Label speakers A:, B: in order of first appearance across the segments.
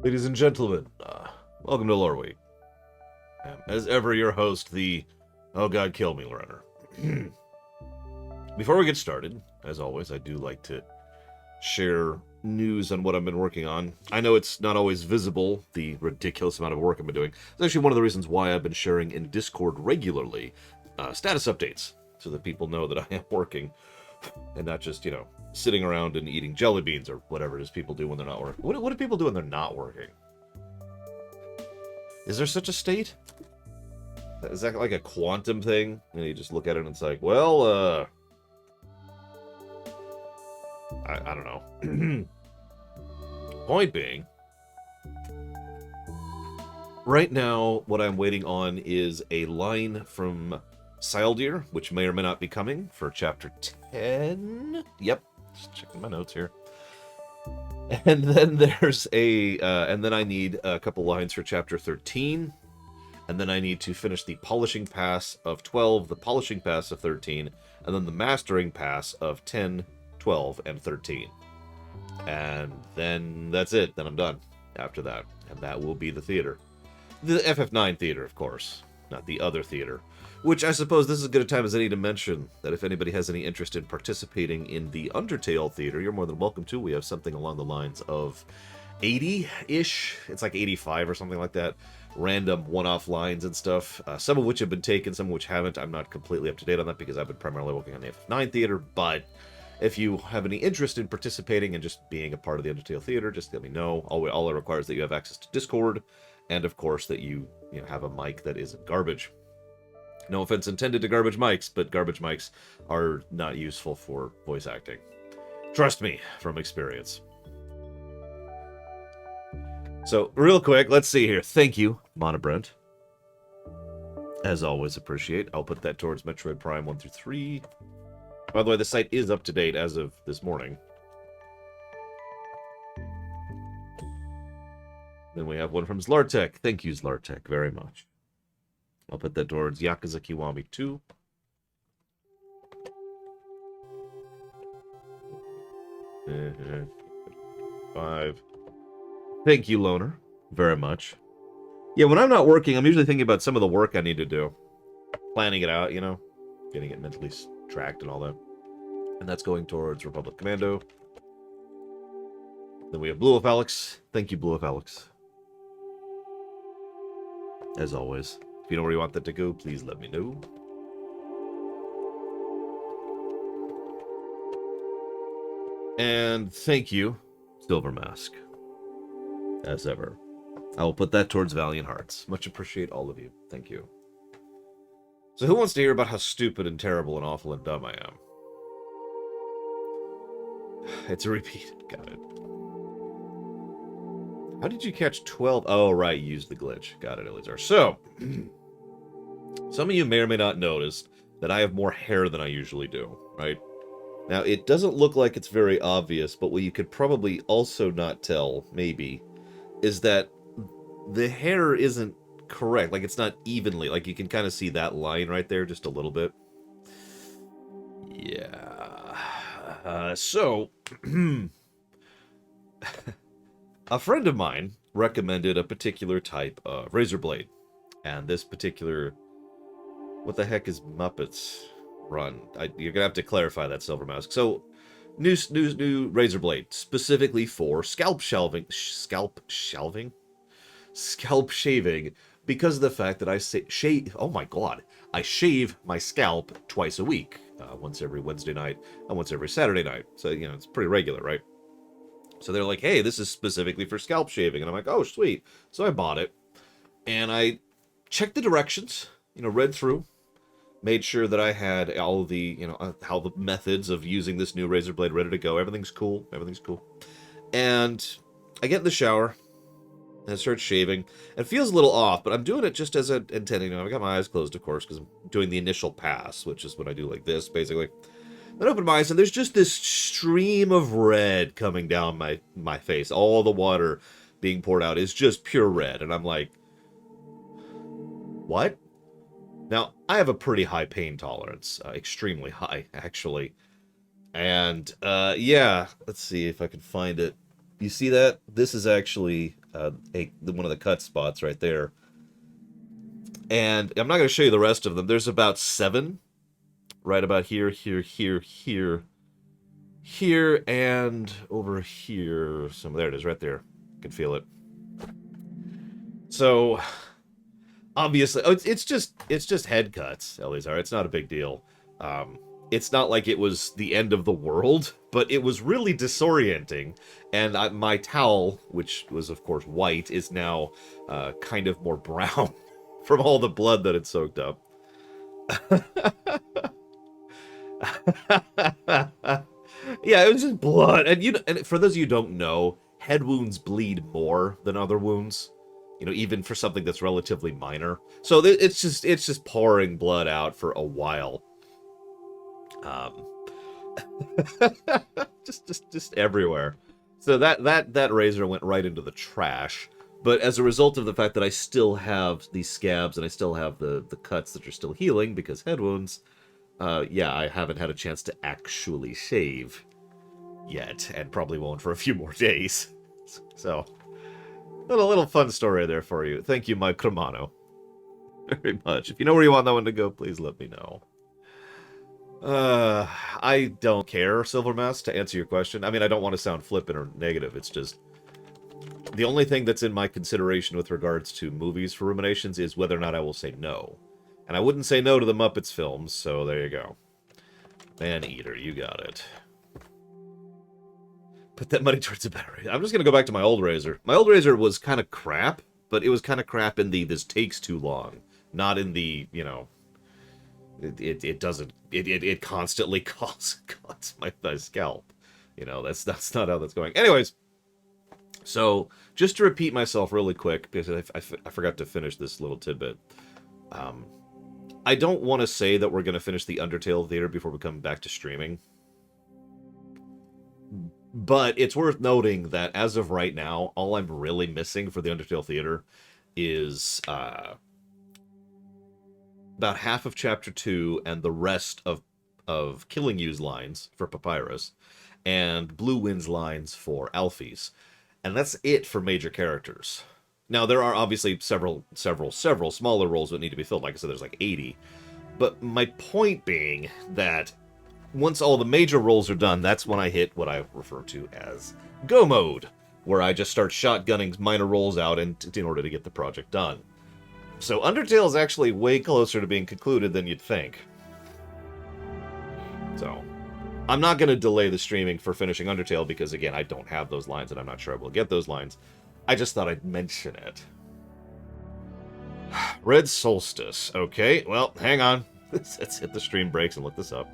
A: Ladies and gentlemen, welcome to Loreweek. As ever, your host, the Oh God Kill Me runner. Before we get started, as always, I do like to share news on what I've been working on. I know it's not always visible, the ridiculous amount of work I've been doing. It's actually one of the reasons why I've been sharing in Discord regularly status updates, so that people know that I am working, and not just, sitting around and eating jelly beans or whatever it is people do when they're not working. What do people do when they're not working? Is there such a state? Is that like a quantum thing? And you just look at it and it's like, well, I don't know. Point being, right now, what I'm waiting on is a line from Skyblivion, which may or may not be coming for Chapter 10. Yep, just checking my notes here. And then there's and then I need a couple lines for Chapter 13. And then I need to finish the Polishing Pass of 12, the Polishing Pass of 13, and then the Mastering Pass of 10, 12, and 13. And then that's it. Then I'm done after that. And that will be the theater. The FF9 theater, of course, not the other theater. Which I suppose this is as good a time as any to mention that if anybody has any interest in participating in the Undertale theater, you're more than welcome to. We have something along the lines of 80-ish. It's like 85 or something like that. Random one-off lines and stuff. Some of which have been taken, some of which haven't. I'm not completely up to date on that because I've been primarily working on the FF9 theater, but if you have any interest in participating and just being a part of the Undertale theater, just let me know. All it requires is that you have access to Discord, and of course that you have a mic that isn't garbage. No offense intended to garbage mics, but garbage mics are not useful for voice acting. Trust me, from experience. So, real quick, let's see here. Thank you, Monobrent. As always, appreciate. I'll put that towards Metroid Prime 1 through 3. By the way, the site is up to date as of this morning. Then we have one from Zlartek. Thank you, Zlartek, very much. I'll put that towards Yakuza Kiwami 2. Five. Thank you, Loner, very much. Yeah, when I'm not working, I'm usually thinking about some of the work I need to do. Planning it out, getting it mentally tracked and all that. And that's going towards Republic Commando. Then we have Blue of Alex. Thank you, Blue of Alex. As always. If you know where you want that to go, please let me know. And thank you, Silver Mask. As ever. I will put that towards Valiant Hearts. Much appreciate all of you. Thank you. So who wants to hear about how stupid and terrible and awful and dumb I am? It's a repeat. Got it. How did you catch 12? Oh, right. You used the glitch. Got it, Elizar. So, some of you may or may not notice that I have more hair than I usually do, right? Now, it doesn't look like it's very obvious, but what you could probably also not tell, maybe, is that the hair isn't correct. Like, it's not evenly. Like, you can kind of see that line right there just a little bit. Yeah. So, a friend of mine recommended a particular type of razor blade. And this particular... What the heck is Muppets Run? You're going to have to clarify that, Silver Mask. So, new razor blade, specifically for scalp shaving, because of the fact that I shave. Oh my god, I shave my scalp twice a week, once every Wednesday night and once every Saturday night. So it's pretty regular, right? So they're like, hey, this is specifically for scalp shaving, and I'm like, oh sweet. So I bought it, and I checked the directions, read through. Made sure that I had all the, how the methods of using this new razor blade ready to go. Everything's cool. And I get in the shower, and I start shaving. It feels a little off, but I'm doing it just as I intended. I got my eyes closed, of course, because I'm doing the initial pass, which is when I do like this, basically. Then I open my eyes, and there's just this stream of red coming down my face. All the water being poured out is just pure red. And I'm like, what? Now, I have a pretty high pain tolerance, extremely high, actually. And, yeah, let's see if I can find it. You see that? This is actually one of the cut spots right there. And I'm not going to show you the rest of them. There's about 7, right about here, here, here, here, here, and over here. So there it is, right there. You can feel it. So obviously, it's just head cuts, Eleazar. It's not a big deal. It's not like it was the end of the world, but it was really disorienting. And my towel, which was of course white, is now kind of more brown from all the blood that it soaked up. Yeah, it was just blood. And for those of you who don't know, head wounds bleed more than other wounds. Even for something that's relatively minor. So it's just pouring blood out for a while. Just everywhere. So that razor went right into the trash. But as a result of the fact that I still have these scabs and I still have the cuts that are still healing because head wounds, yeah, I haven't had a chance to actually shave yet, and probably won't for a few more days. So, little fun story there for you. Thank you, Mike Romano, very much. If you know where you want that one to go, please let me know. I don't care, Silvermask, to answer your question. I mean, I don't want to sound flippant or negative. It's just the only thing that's in my consideration with regards to movies for Ruminations is whether or not I will say no. And I wouldn't say no to the Muppets films, so there you go. Man-Eater, you got it. Put that money towards a battery. I'm just going to go back to my old razor. My old razor was kind of crap, but it was kind of crap in the this takes too long. Not in the, it constantly cuts my scalp. That's not how that's going. Anyways, so just to repeat myself really quick, because I forgot to finish this little tidbit. I don't want to say that we're going to finish the Undertale theater before we come back to streaming. But it's worth noting that as of right now, all I'm really missing for the Undertale theater is about half of Chapter 2 and the rest of Killing You's lines for Papyrus and Blue Wind's lines for Alphys. And that's it for major characters. Now, there are obviously several smaller roles that need to be filled. Like I said, there's like 80. But my point being that once all the major roles are done, that's when I hit what I refer to as go mode, where I just start shotgunning minor roles out in order to get the project done. So Undertale is actually way closer to being concluded than you'd think. So I'm not going to delay the streaming for finishing Undertale because, again, I don't have those lines and I'm not sure I will get those lines. I just thought I'd mention it. Red Solstice. Okay, well, hang on. Let's hit the stream breaks and look this up.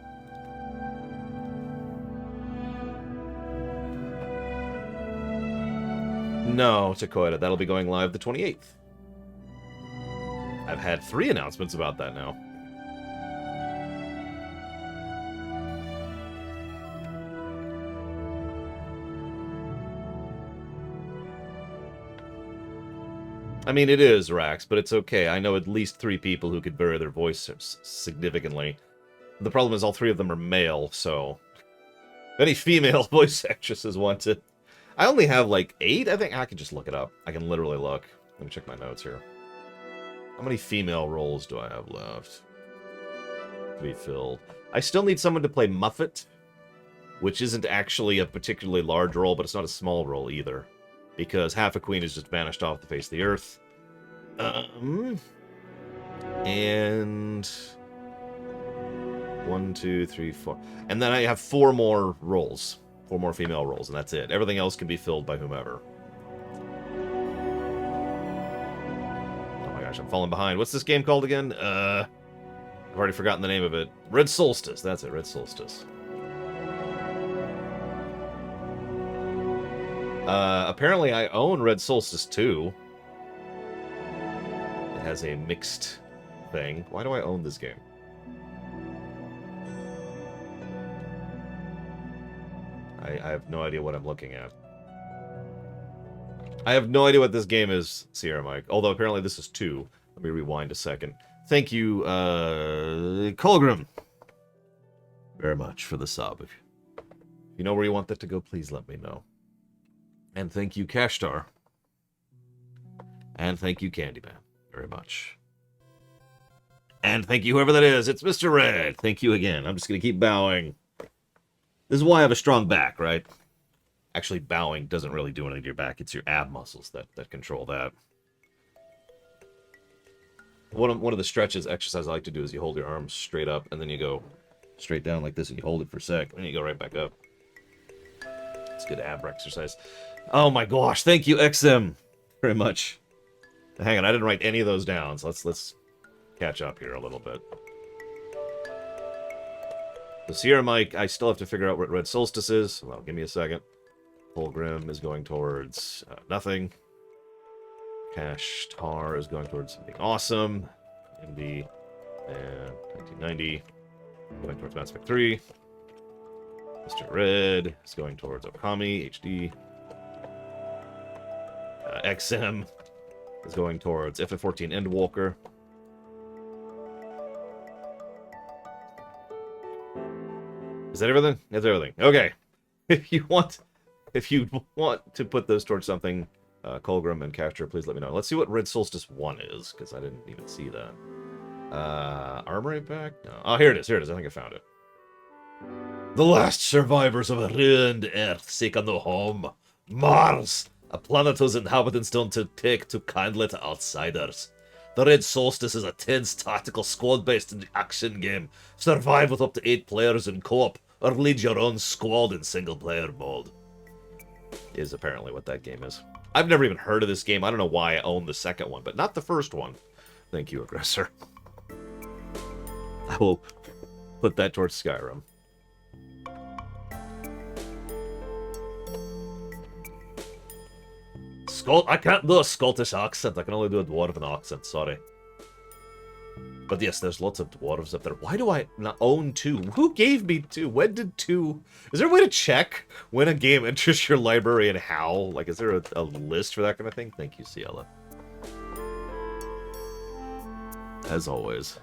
A: No, Takoida, that'll be going live the 28th. I've had 3 announcements about that now. I mean, it is, Rax, but it's okay. I know at least 3 people who could vary their voice significantly. The problem is all 3 of them are male, so if any female voice actresses want to... I only have like 8, I think. I can just look it up. I can literally look. Let me check my notes here. How many female roles do I have left to be filled? I still need someone to play Muffet, which isn't actually a particularly large role, but it's not a small role either, because half a queen is just vanished off the face of the earth. And 1, 2, 3, 4, and then I have 4 more roles. 4 more female roles, and that's it. Everything else can be filled by whomever. Oh my gosh, I'm falling behind. What's this game called again? I've already forgotten the name of it. Red Solstice. That's it, Red Solstice. Apparently I own Red Solstice 2. It has a mixed thing. Why do I own this game? I have no idea what I'm looking at. I have no idea what this game is, Sierra Mike. Although apparently this is 2. Let me rewind a second. Thank you, Colgrim, very much for the sub. If you know where you want that to go, please let me know. And thank you, Kashtar. And thank you, Candyman, very much. And thank you, whoever that is. It's Mr. Red. Thank you again. I'm just going to keep bowing. This is why I have a strong back, right? Actually, bowing doesn't really do anything to your back. It's your ab muscles that control that. One of the stretches exercises I like to do is you hold your arms straight up, and then you go straight down like this, and you hold it for a sec, and you go right back up. It's good ab exercise. Oh my gosh, thank you, XM, very much. Hang on, I didn't write any of those down, so let's catch up here a little bit. The Sierra Mike, I still have to figure out what Red Solstice is. Well, give me a second. Fulgrim is going towards nothing. Cash Tar is going towards something awesome. MD and 1990 going towards Mass Effect 3. Mr. Red is going towards Okami HD. XM is going towards FF14 Endwalker. Is that everything? That's everything. Okay. If you want to put those towards something, Colgrim and Capture, please let me know. Let's see what Red Solstice 1 is, because I didn't even see that. Armory pack? No. Oh, here it is. Here it is. I think I found it. The last survivors of a ruined Earth seek a new home. Mars! A planet whose inhabitants don't take to kindly to outsiders. The Red Solstice is a tense tactical squad-based action game. Survive with up to 8 players in co-op, or lead your own squad in single-player mode. Is apparently what that game is. I've never even heard of this game. I don't know why I own the second one, but not the first one. Thank you, Aggressor. I will put that towards Skyrim. I can't do a Scottish accent. I can only do a Dwarven accent, sorry. But yes, there's lots of dwarves up there. Why do I not own 2? Who gave me 2? When did 2... Is there a way to check when a game enters your library and how? Like, is there a list for that kind of thing? Thank you, Ciela. As always.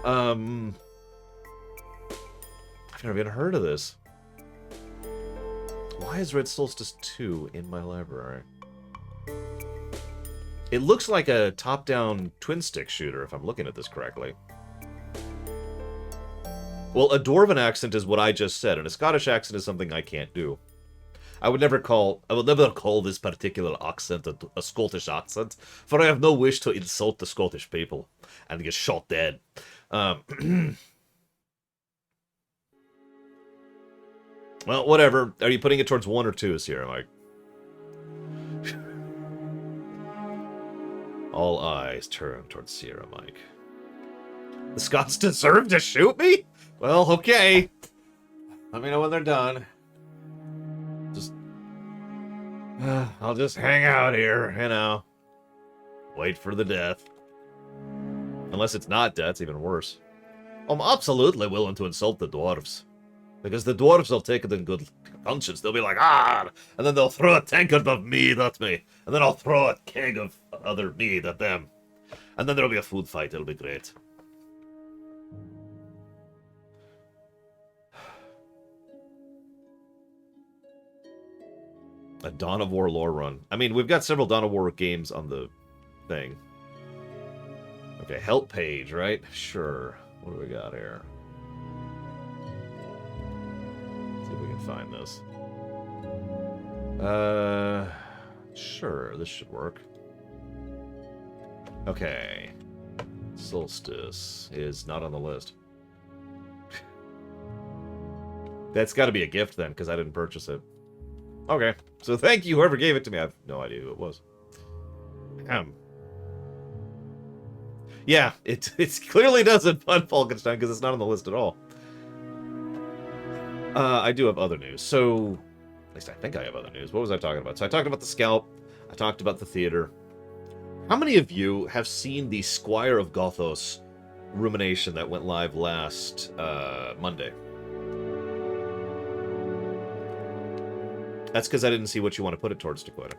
A: I've never even heard of this. Why is Red Solstice 2 in my library? It looks like a top-down twin-stick shooter, if I'm looking at this correctly. Well, a Dwarven accent is what I just said, and a Scottish accent is something I can't do. I would never call this particular accent a Scottish accent, for I have no wish to insult the Scottish people and get shot dead. Well, whatever. Are you putting it towards 1 or 2, Sierra Mike? All eyes turn towards Sierra Mike. The Scots deserve to shoot me? Well, okay. Let me know when they're done. I'll just hang out here, you know. Wait for the death. Unless it's not death, it's even worse. I'm absolutely willing to insult the dwarves. Because the dwarves will take it in good conscience. They'll be like, ah! And then they'll throw a tankard of mead at me. And then I'll throw a keg of other mead at them. And then there'll be a food fight. It'll be great. A Dawn of War lore run. I mean, we've got several Dawn of War games on the thing. Okay, help page, right? Sure. What do we got here? See if we can find this. Sure, this should work. Okay. Solstice is not on the list. That's got to be a gift then, because I didn't purchase it. Okay, so thank you, whoever gave it to me. I have no idea who it was. Yeah, it clearly doesn't fund Falkenstein because it's not on the list at all. I do have other news. So, at least I think I have other news. What was I talking about? So I talked about the scalp. I talked about the theater. How many of you have seen the Squire of Gothos rumination that went live last Monday? That's because I didn't see what you want to put it towards, Dakota.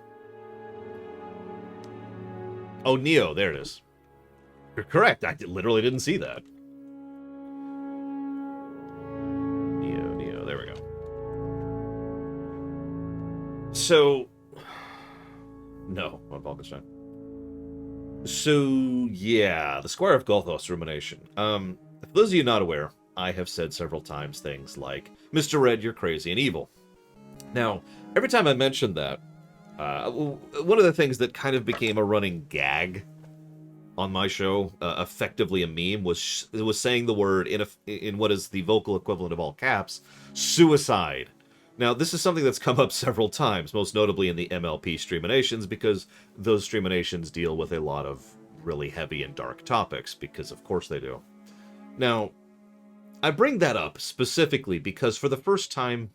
A: Oh, Neo, there it is. You're correct. I literally didn't see that. Neo, there we go. So, No, on Falkenstein. So, yeah, the Squire of Gothos rumination. For those of you not aware, I have said several times things like, Mr. Red, you're crazy and evil. Now, every time I mentioned that, one of the things that kind of became a running gag on my show, effectively a meme, was saying the word in what is the vocal equivalent of all caps, suicide. Now, this is something that's come up several times, most notably in the MLP streaminations, because those streaminations deal with a lot of really heavy and dark topics, because of course they do. Now, I bring that up specifically because for the first time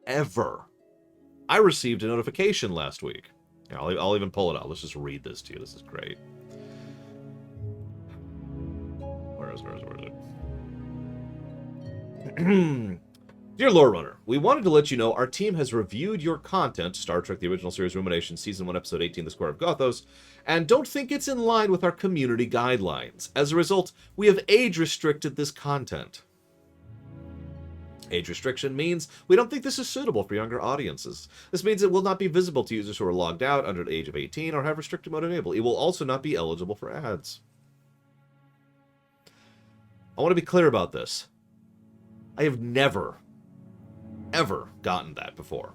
A: ever, I received a notification last week. I'll even pull it out. Let's just read this to you. This is great. Where is it? Dear Lore Runner, we wanted to let you know our team has reviewed your content, Star Trek The Original Series Rumination, Season 1, Episode 18, The Square of Gothos, and don't think it's in line with our community guidelines. As a result, we have age-restricted this content. Age restriction means we don't think this is suitable for younger audiences. This means it will not be visible to users who are logged out under the age of 18 or have restricted mode enabled. It will also not be eligible for ads. I want to be clear about this. I have never, ever gotten that before.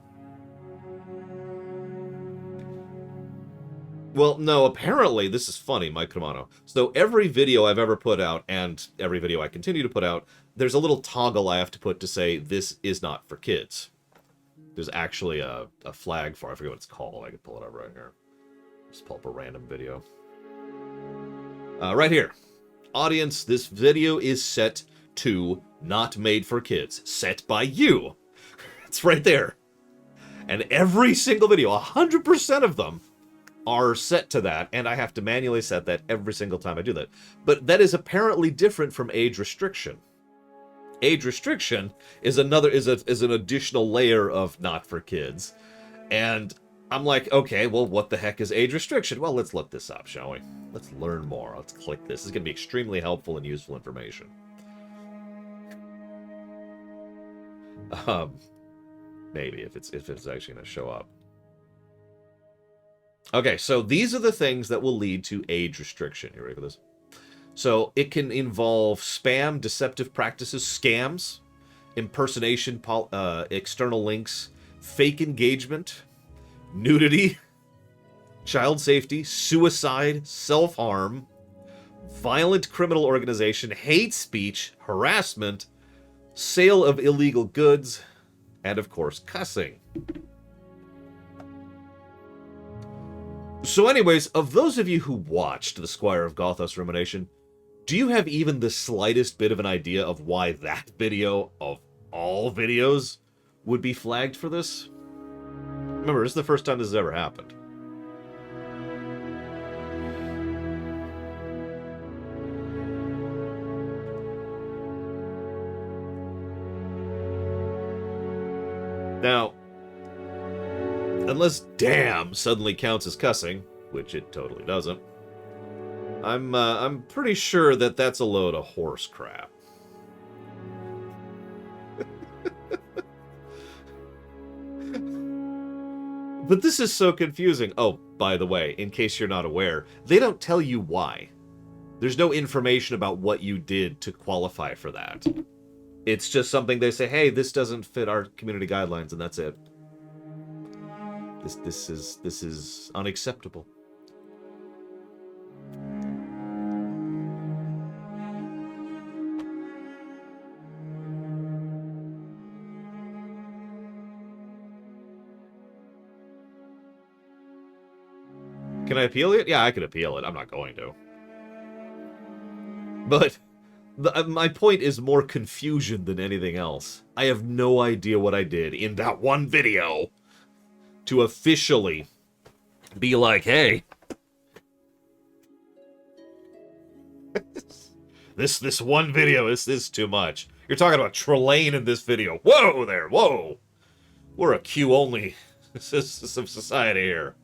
A: Well, no, apparently, this is funny, Mike Cremano. So every video I've ever put out, and every video I continue to put out, there's a little toggle I have to put to say, this is not for kids. There's actually a flag for it. I forget what it's called. I can pull it up right here. Just pull up a random video. Right here. Audience, this video is set to not made for kids. Set by you. It's right there. And every single video, 100% of them, are set to that, and I have to manually set that every single time I do that. But that is apparently different from age restriction. Age restriction is an additional layer of not for kids. And I'm like, okay, well, what the heck is age restriction? Well, let's look this up, shall we? Let's learn more. Let's click this. This is going to be extremely helpful and useful information. Maybe, if it's actually going to show up. Okay, so these are the things that will lead to age restriction. You ready for this? So it can involve spam, deceptive practices, scams, impersonation, external links, fake engagement, nudity, child safety, suicide, self-harm, violent criminal organization, hate speech, harassment, sale of illegal goods, and of course, cussing. So anyways, of those of you who watched the Squire of Gothos rumination, do you have even the slightest bit of an idea of why that video, of all videos, would be flagged for this? Remember, this is the first time this has ever happened. Now, unless damn suddenly counts as cussing, which it totally doesn't, I'm pretty sure that that's a load of horse crap. But this is so confusing. Oh, by the way, in case you're not aware, they don't tell you why. There's no information about what you did to qualify for that. It's just something they say, hey, this doesn't fit our community guidelines, and that's it. This is unacceptable. Can I appeal it? Yeah, I could appeal it. I'm not going to. But my point is more confusion than anything else. I have no idea what I did in that one video to officially be like, hey, this one video is too much. You're talking about Trelane in this video. Whoa there, whoa. We're a Q-only society here.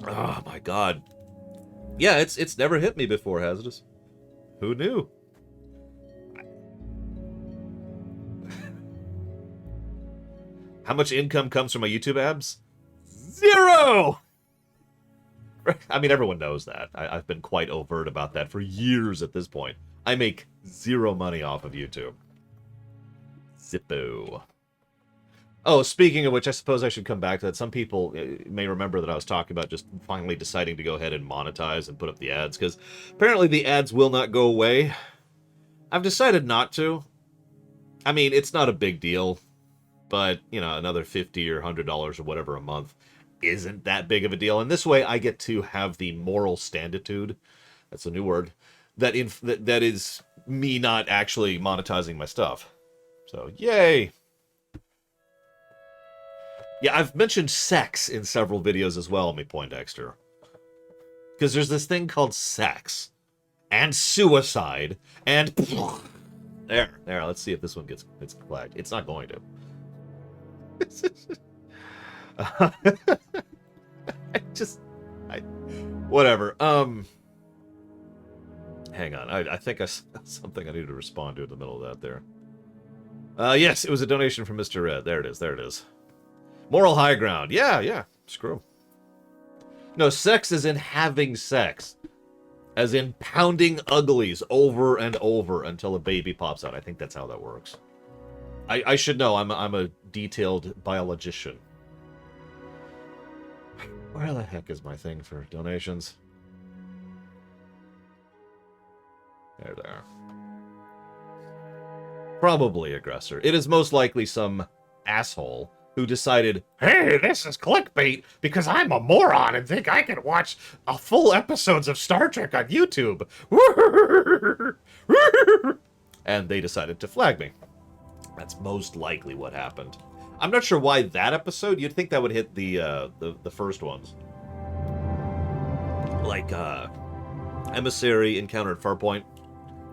A: Oh my god. Yeah, it's never hit me before, has it? Who knew? How much income comes from my YouTube abs? Zero! I mean, everyone knows that. I've been quite overt about that for years at this point. I make zero money off of YouTube. Zippo. Oh, speaking of which, I suppose I should come back to that. Some people may remember that I was talking about just finally deciding to go ahead and monetize and put up the ads, because apparently the ads will not go away. I've decided not to. I mean, it's not a big deal, but, you know, another $50 or $100 or whatever a month isn't that big of a deal. And this way I get to have the moral standitude, that's a new word, that is me not actually monetizing my stuff. So, yay! Yeah, I've mentioned sex in several videos as well, me Poindexter. Because there's this thing called sex. And suicide. And... There, let's see if this one gets flagged. It's not going to. Whatever. Hang on. I think I saw something I needed to respond to in the middle of that there. Yes, it was a donation from Mr. Red. There it is. Moral high ground. Yeah. Screw. No, sex is in having sex. As in pounding uglies over and over until a baby pops out. I think that's how that works. I should know. I'm a detailed biologician. Where the heck is my thing for donations? There they are. Probably aggressor. It is most likely some asshole who decided, hey, this is clickbait because I'm a moron and think I can watch a full episodes of Star Trek on YouTube. And they decided to flag me. That's most likely what happened. I'm not sure why that episode. You'd think that would hit the first ones. Like, Emissary, Encounter at Farpoint,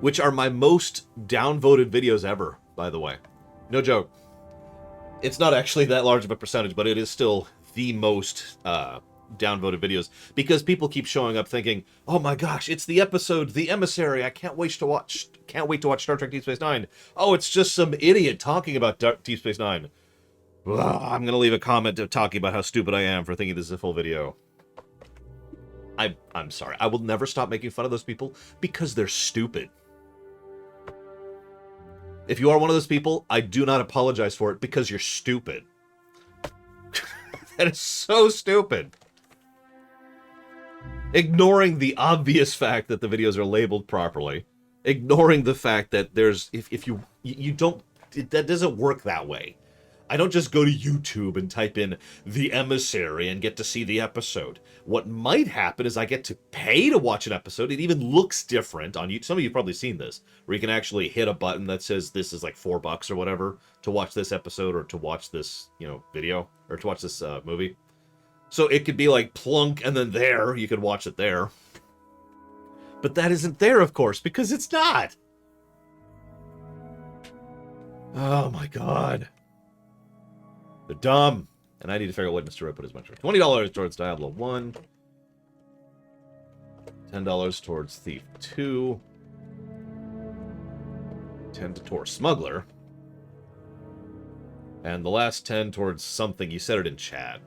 A: which are my most downvoted videos ever, by the way. No joke. It's not actually that large of a percentage, but it is still the most downvoted videos, because people keep showing up thinking, oh my gosh, it's the episode, The Emissary, I can't wait to watch Star Trek Deep Space Nine. Oh, it's just some idiot talking about Deep Space Nine. Ugh, I'm going to leave a comment talking about how stupid I am for thinking this is a full video. I'm sorry. I will never stop making fun of those people because they're stupid. If you are one of those people, I do not apologize for it because you're stupid. That is so stupid. Ignoring the obvious fact that the videos are labeled properly. Ignoring the fact that there's... If you don't... That doesn't work that way. I don't just go to YouTube and type in The Emissary and get to see the episode. What might happen is I get to pay to watch an episode. It even looks different on YouTube. Some of you have probably seen this, where you can actually hit a button that says this is like $4 or whatever to watch this episode or to watch this, video, or to watch this movie. So it could be like plunk and then there, you could watch it there. But that isn't there, of course, because it's not. Oh my God. They're dumb. And I need to figure out what Mr. Red put his money for. $20 towards Diablo 1. $10 towards Thief 2. 10 to Tor Smuggler. And the last 10 towards something. You said it in chat.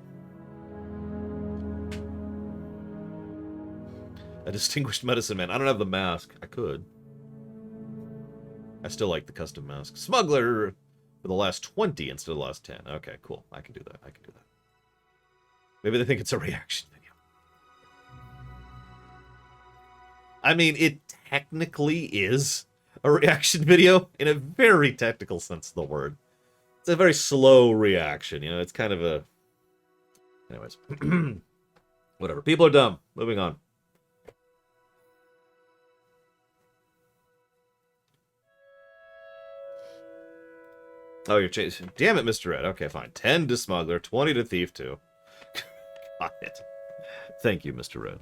A: A distinguished medicine man. I don't have the mask. I could. I still like the custom mask. Smuggler for the last 20 instead of the last 10. Okay, cool. I can do that. Maybe they think it's a reaction video. I mean, it technically is a reaction video in a very technical sense of the word. It's a very slow reaction, it's kind of a... Anyways. Whatever. People are dumb. Moving on. Oh, you're chasing. Damn it, Mr. Red. Okay, fine. 10 to Smuggler, 20 to Thief 2. Got it. Thank you, Mr. Red.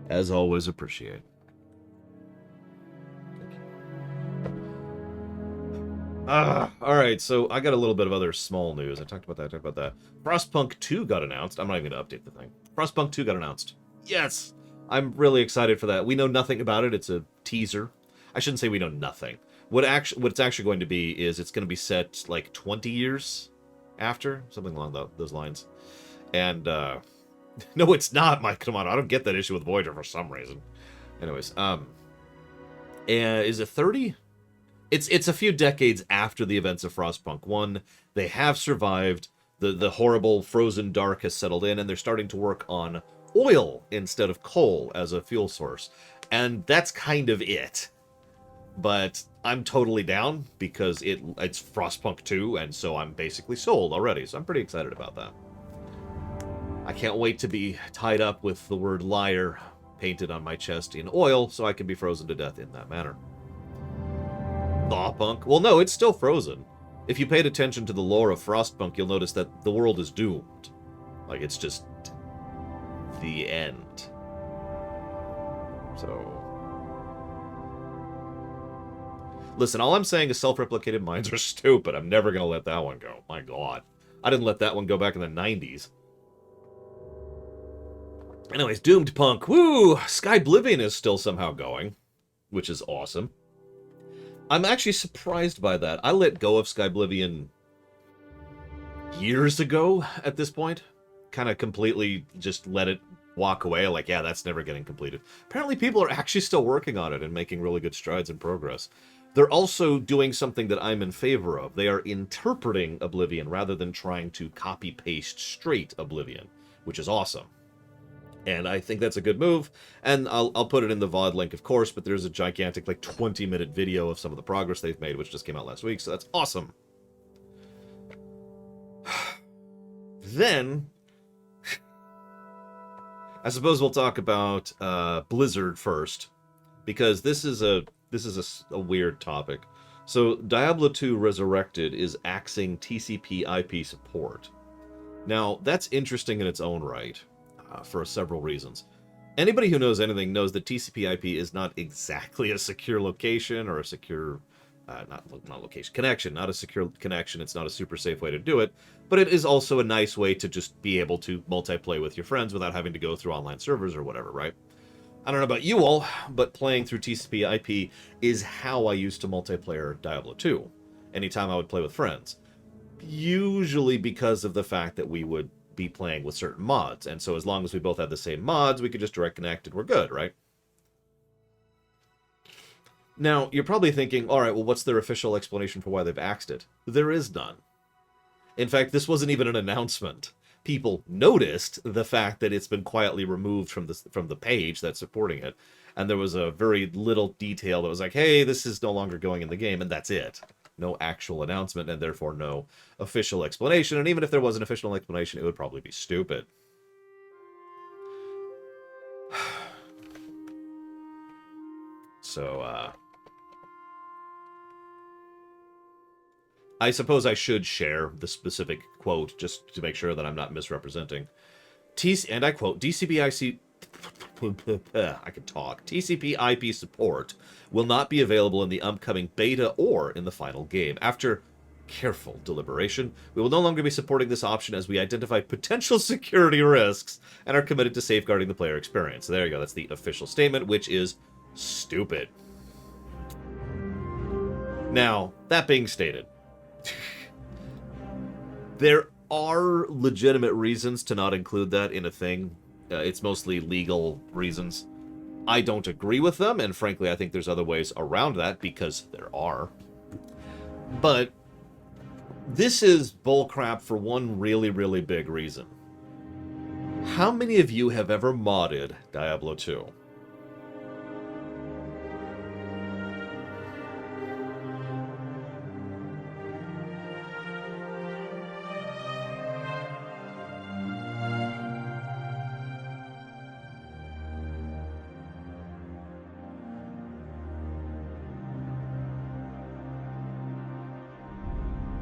A: As always, appreciate. Alright, so I got a little bit of other small news. I talked about that. Frostpunk 2 got announced. I'm not even going to update the thing. Frostpunk 2 got announced. Yes! I'm really excited for that. We know nothing about it. It's a teaser. I shouldn't say we know nothing. What it's actually going to be is it's going to be set like 20 years after, something along those lines. And no, it's not, Mike. Come on, I don't get that issue with Voyager for some reason. Anyways, and is it 30? It's a few decades after the events of Frostpunk 1. They have survived. The horrible frozen dark has settled in, and they're starting to work on oil instead of coal as a fuel source. And that's kind of it. But I'm totally down because it's Frostpunk 2, and so I'm basically sold already. So I'm pretty excited about that. I can't wait to be tied up with the word liar painted on my chest in oil so I can be frozen to death in that manner. Thawpunk? Well, no, it's still frozen. If you paid attention to the lore of Frostpunk, you'll notice that the world is doomed. Like, it's just the end. So... Listen, all I'm saying is self-replicated minds are stupid. I'm never going to let that one go. My god. I didn't let that one go back in the 90s. Anyways, Doomed Punk. Woo! Skyblivion is still somehow going, which is awesome. I'm actually surprised by that. I let go of Skyblivion years ago at this point. Kind of completely just let it walk away. Like, yeah, that's never getting completed. Apparently people are actually still working on it and making really good strides in progress. They're also doing something that I'm in favor of. They are interpreting Oblivion rather than trying to copy-paste straight Oblivion, which is awesome. And I think that's a good move, and I'll put it in the VOD link, of course, but there's a gigantic, like, 20-minute video of some of the progress they've made, which just came out last week, so that's awesome. Then, I suppose we'll talk about Blizzard first, because this is a weird topic. So, Diablo 2 Resurrected is axing TCP IP support. Now, that's interesting in its own right. For several reasons. Anybody who knows anything knows that TCP IP is not exactly a secure location or a secure, not location, connection, not a secure connection. It's not a super safe way to do it, but it is also a nice way to just be able to multiplay with your friends without having to go through online servers or whatever, right? I don't know about you all, but playing through TCP IP is how I used to multiplayer Diablo 2. Anytime I would play with friends. Usually because of the fact that we would be playing with certain mods, and so as long as we both had the same mods, we could just direct connect and we're good, right? Now, you're probably thinking, alright, well, what's their official explanation for why they've axed it? There is none. In fact, this wasn't even an announcement. People noticed the fact that it's been quietly removed from the page that's supporting it, and there was a very little detail that was like, hey, this is no longer going in the game, and that's it. No actual announcement, and therefore no official explanation. And even if there was an official explanation, it would probably be stupid. So, I suppose I should share the specific quote, just to make sure that I'm not misrepresenting. And I quote, DCBIC... I can talk. TCP IP support will not be available in the upcoming beta or in the final game. After careful deliberation, we will no longer be supporting this option as we identified potential security risks and are committed to safeguarding the player experience. So there you go. That's the official statement, which is stupid. Now, that being stated, there are legitimate reasons to not include that in a thing. It's mostly legal reasons. I don't agree with them, and frankly, I think there's other ways around that, because there are. But this is bullcrap for one really, really big reason. How many of you have ever modded Diablo 2?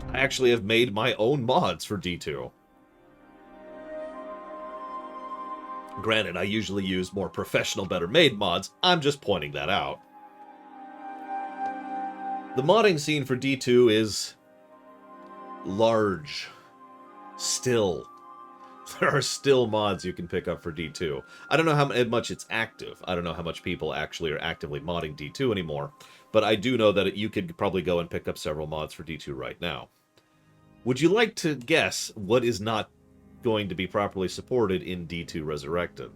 A: I actually have made my own mods for D2. Granted, I usually use more professional, better-made mods. I'm just pointing that out. The modding scene for D2 is large. Still. there are still mods you can pick up for D2. I don't know how much it's active. I don't know how much people actually are actively modding D2 anymore. But I do know that you could probably go and pick up several mods for D2 right now. Would you like to guess what is not going to be properly supported in D2 Resurrected?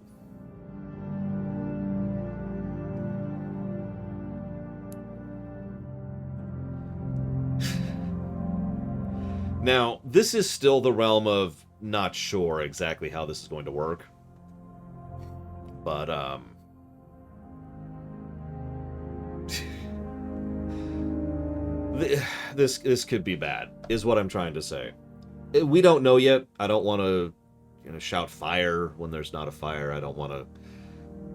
A: Now, this is still the realm of not sure exactly how this is going to work. But, this could be bad, is what I'm trying to say. We don't know yet. I don't want to, shout fire when there's not a fire. I don't want to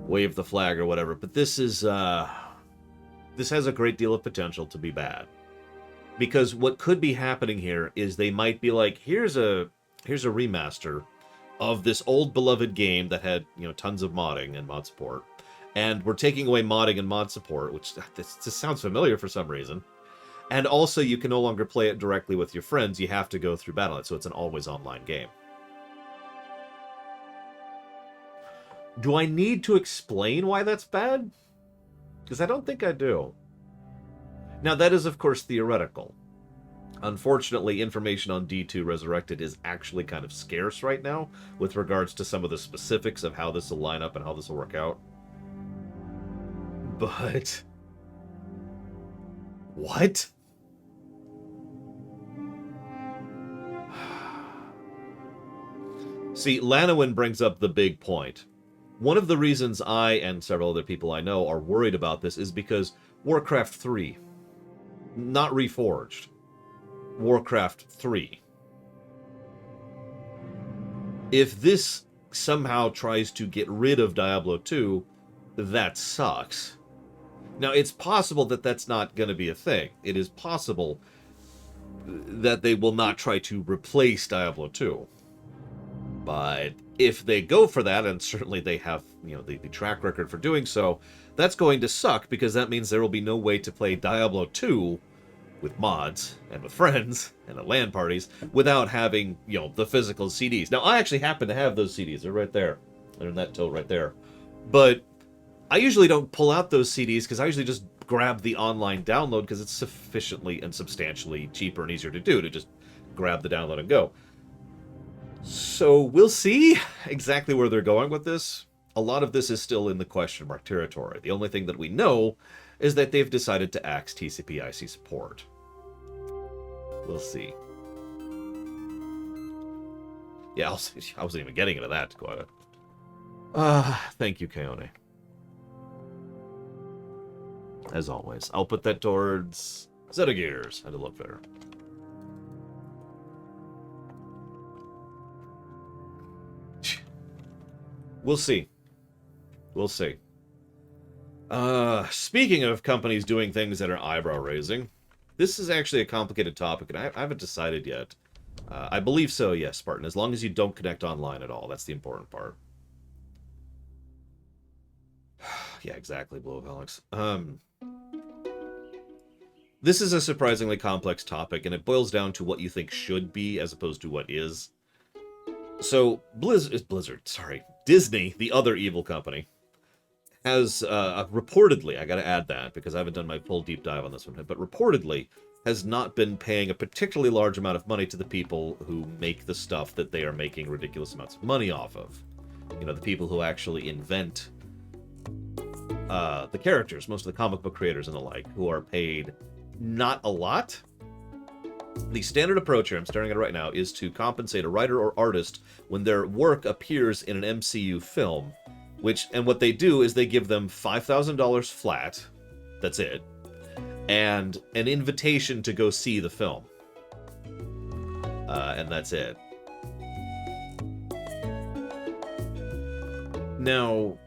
A: wave the flag or whatever. But this is, this has a great deal of potential to be bad. Because what could be happening here is they might be like, here's a remaster of this old beloved game that had, tons of modding and mod support. And we're taking away modding and mod support, which this sounds familiar for some reason. And also, you can no longer play it directly with your friends. You have to go through Battle.net, so it's an always online game. Do I need to explain why that's bad? Because I don't think I do. Now, that is, of course, theoretical. Unfortunately, information on D2 Resurrected is actually kind of scarce right now with regards to some of the specifics of how this will line up and how this will work out. But... what? See, Lanowin brings up the big point. One of the reasons I and several other people I know are worried about this is because Warcraft 3, not Reforged, Warcraft 3. If this somehow tries to get rid of Diablo 2, that sucks. Now, it's possible that that's not going to be a thing. It is possible that they will not try to replace Diablo 2. But if they go for that, and certainly they have, the track record for doing so, that's going to suck, because that means there will be no way to play Diablo 2 with mods, and with friends, and at LAN parties, without having, the physical CDs. Now, I actually happen to have those CDs. They're right there. They're in that tote right there. But I usually don't pull out those CDs, because I usually just grab the online download, because it's sufficiently and substantially cheaper and easier to do, to just grab the download and go. So we'll see exactly where they're going with this. A lot of this is still in the question mark territory. The only thing that we know is that they've decided to axe TCP/IP support. We'll see. Yeah, I wasn't even getting into that, quite. Thank you, Kaone. As always, I'll put that towards Zeta Gears. Had to look better. We'll see. We'll see. Speaking of companies doing things that are eyebrow-raising, this is actually a complicated topic, and I haven't decided yet. I believe so, yes, Spartan, as long as you don't connect online at all. That's the important part. Yeah, exactly, Blow of Alex. This is a surprisingly complex topic, and it boils down to what you think should be as opposed to what is. So, Disney, the other evil company, has reportedly, I gotta add that because I haven't done my full deep dive on this one, but reportedly has not been paying a particularly large amount of money to the people who make the stuff that they are making ridiculous amounts of money off of. The people who actually invent the characters, most of the comic book creators and the like, who are paid not a lot. The standard approach here, I'm staring at it right now, is to compensate a writer or artist when their work appears in an MCU film, and what they do is they give them $5,000 flat, that's it, and an invitation to go see the film. And that's it. Now...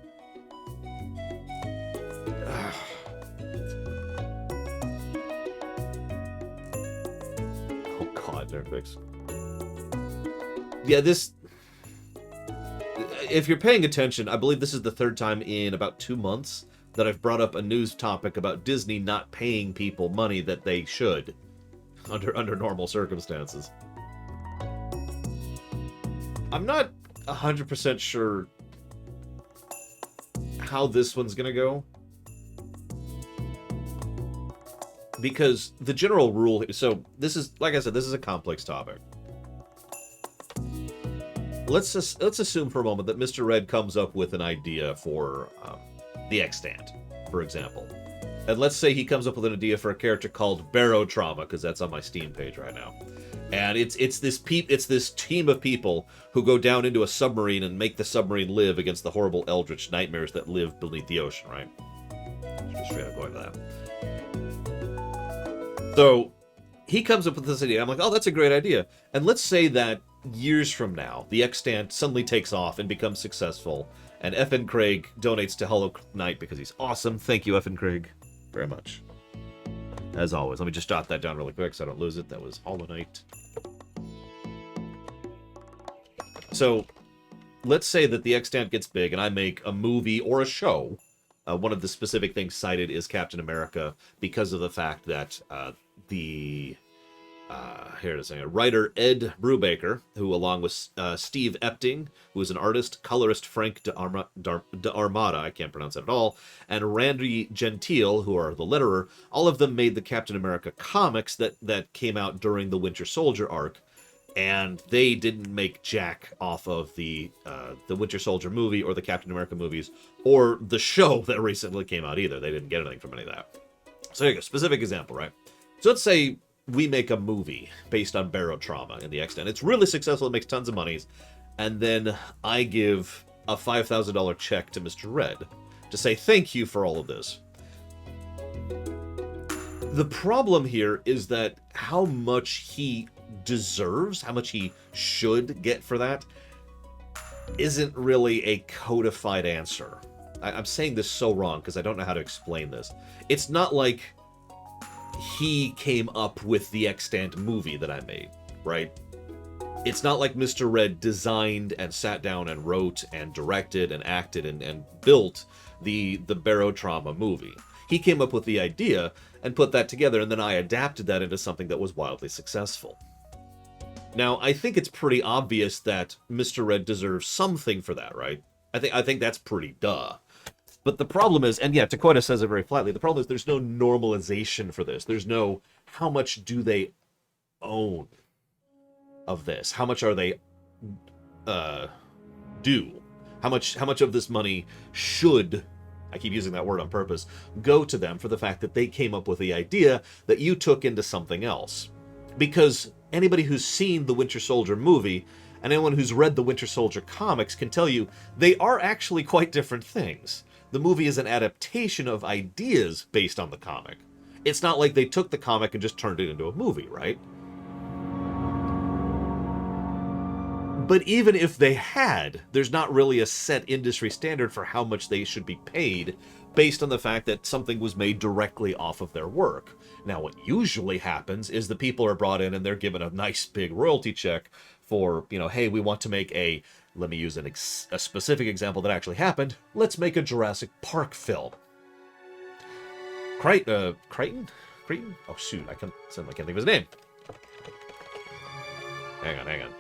A: Fix. Yeah, this... If you're paying attention, I believe this is the third time in about 2 months that I've brought up a news topic about Disney not paying people money that they should under normal circumstances. I'm not 100% sure how this one's gonna go. Because the general rule... So, this is, like I said, this is a complex topic. Let's assume for a moment that Mr. Red comes up with an idea for the extant, for example. And let's say he comes up with an idea for a character called Barotrauma, because that's on my Steam page right now. And it's this team of people who go down into a submarine and make the submarine live against the horrible eldritch nightmares that live beneath the ocean, right? Just straight up going to that. So he comes up with this idea. I'm like, oh, that's a great idea. And let's say that years from now, the extant suddenly takes off and becomes successful, and FN Craig donates to Hollow Knight because he's awesome. Thank you, FN Craig, very much. As always, let me just jot that down really quick so I don't lose it. That was Hollow Knight. So, let's say that the extant gets big and I make a movie or a show. One of the specific things cited is Captain America because of the fact that here it is, writer Ed Brubaker, who along with Steve Epting, who is an artist, colorist Frank D'Armata, I can't pronounce that at all, and Randy Gentile, who are the letterer, all of them made the Captain America comics that came out during the Winter Soldier arc, and they didn't make jack off of the Winter Soldier movie or the Captain America movies or the show that recently came out either. They didn't get anything from any of that. So here you go, specific example, right? So let's say we make a movie based on Barotrauma in the extent. It's really successful, it makes tons of monies, and then I give a $5,000 check to Mr. Red to say thank you for all of this. The problem here is that how much he deserves, how much he should get for that, isn't really a codified answer. I'm saying this so wrong because I don't know how to explain this. It's not like he came up with the extant movie that I made, right? It's not like Mr. Red designed and sat down and wrote and directed and acted and built the Barotrauma movie. He came up with the idea and put that together, and then I adapted that into something that was wildly successful. Now, I think it's pretty obvious that Mr. Red deserves something for that, right? I think that's pretty duh. But the problem is, and yeah, Takoida says it very flatly, the problem is there's no normalization for this. There's no, how much do they own of this? How much are they due? How much of this money should, I keep using that word on purpose, go to them for the fact that they came up with the idea that you took into something else? Because anybody who's seen the Winter Soldier movie and anyone who's read the Winter Soldier comics can tell you they are actually quite different things. The movie is an adaptation of ideas based on the comic. It's not like they took the comic and just turned it into a movie, right? But even if they had, there's not really a set industry standard for how much they should be paid based on the fact that something was made directly off of their work. Now, what usually happens is the people are brought in and they're given a nice big royalty check for, you know, hey, we want to make a, let me use a specific example that actually happened. Let's make a Jurassic Park film. Crichton? Oh, shoot, I can't think of his name. Hang on.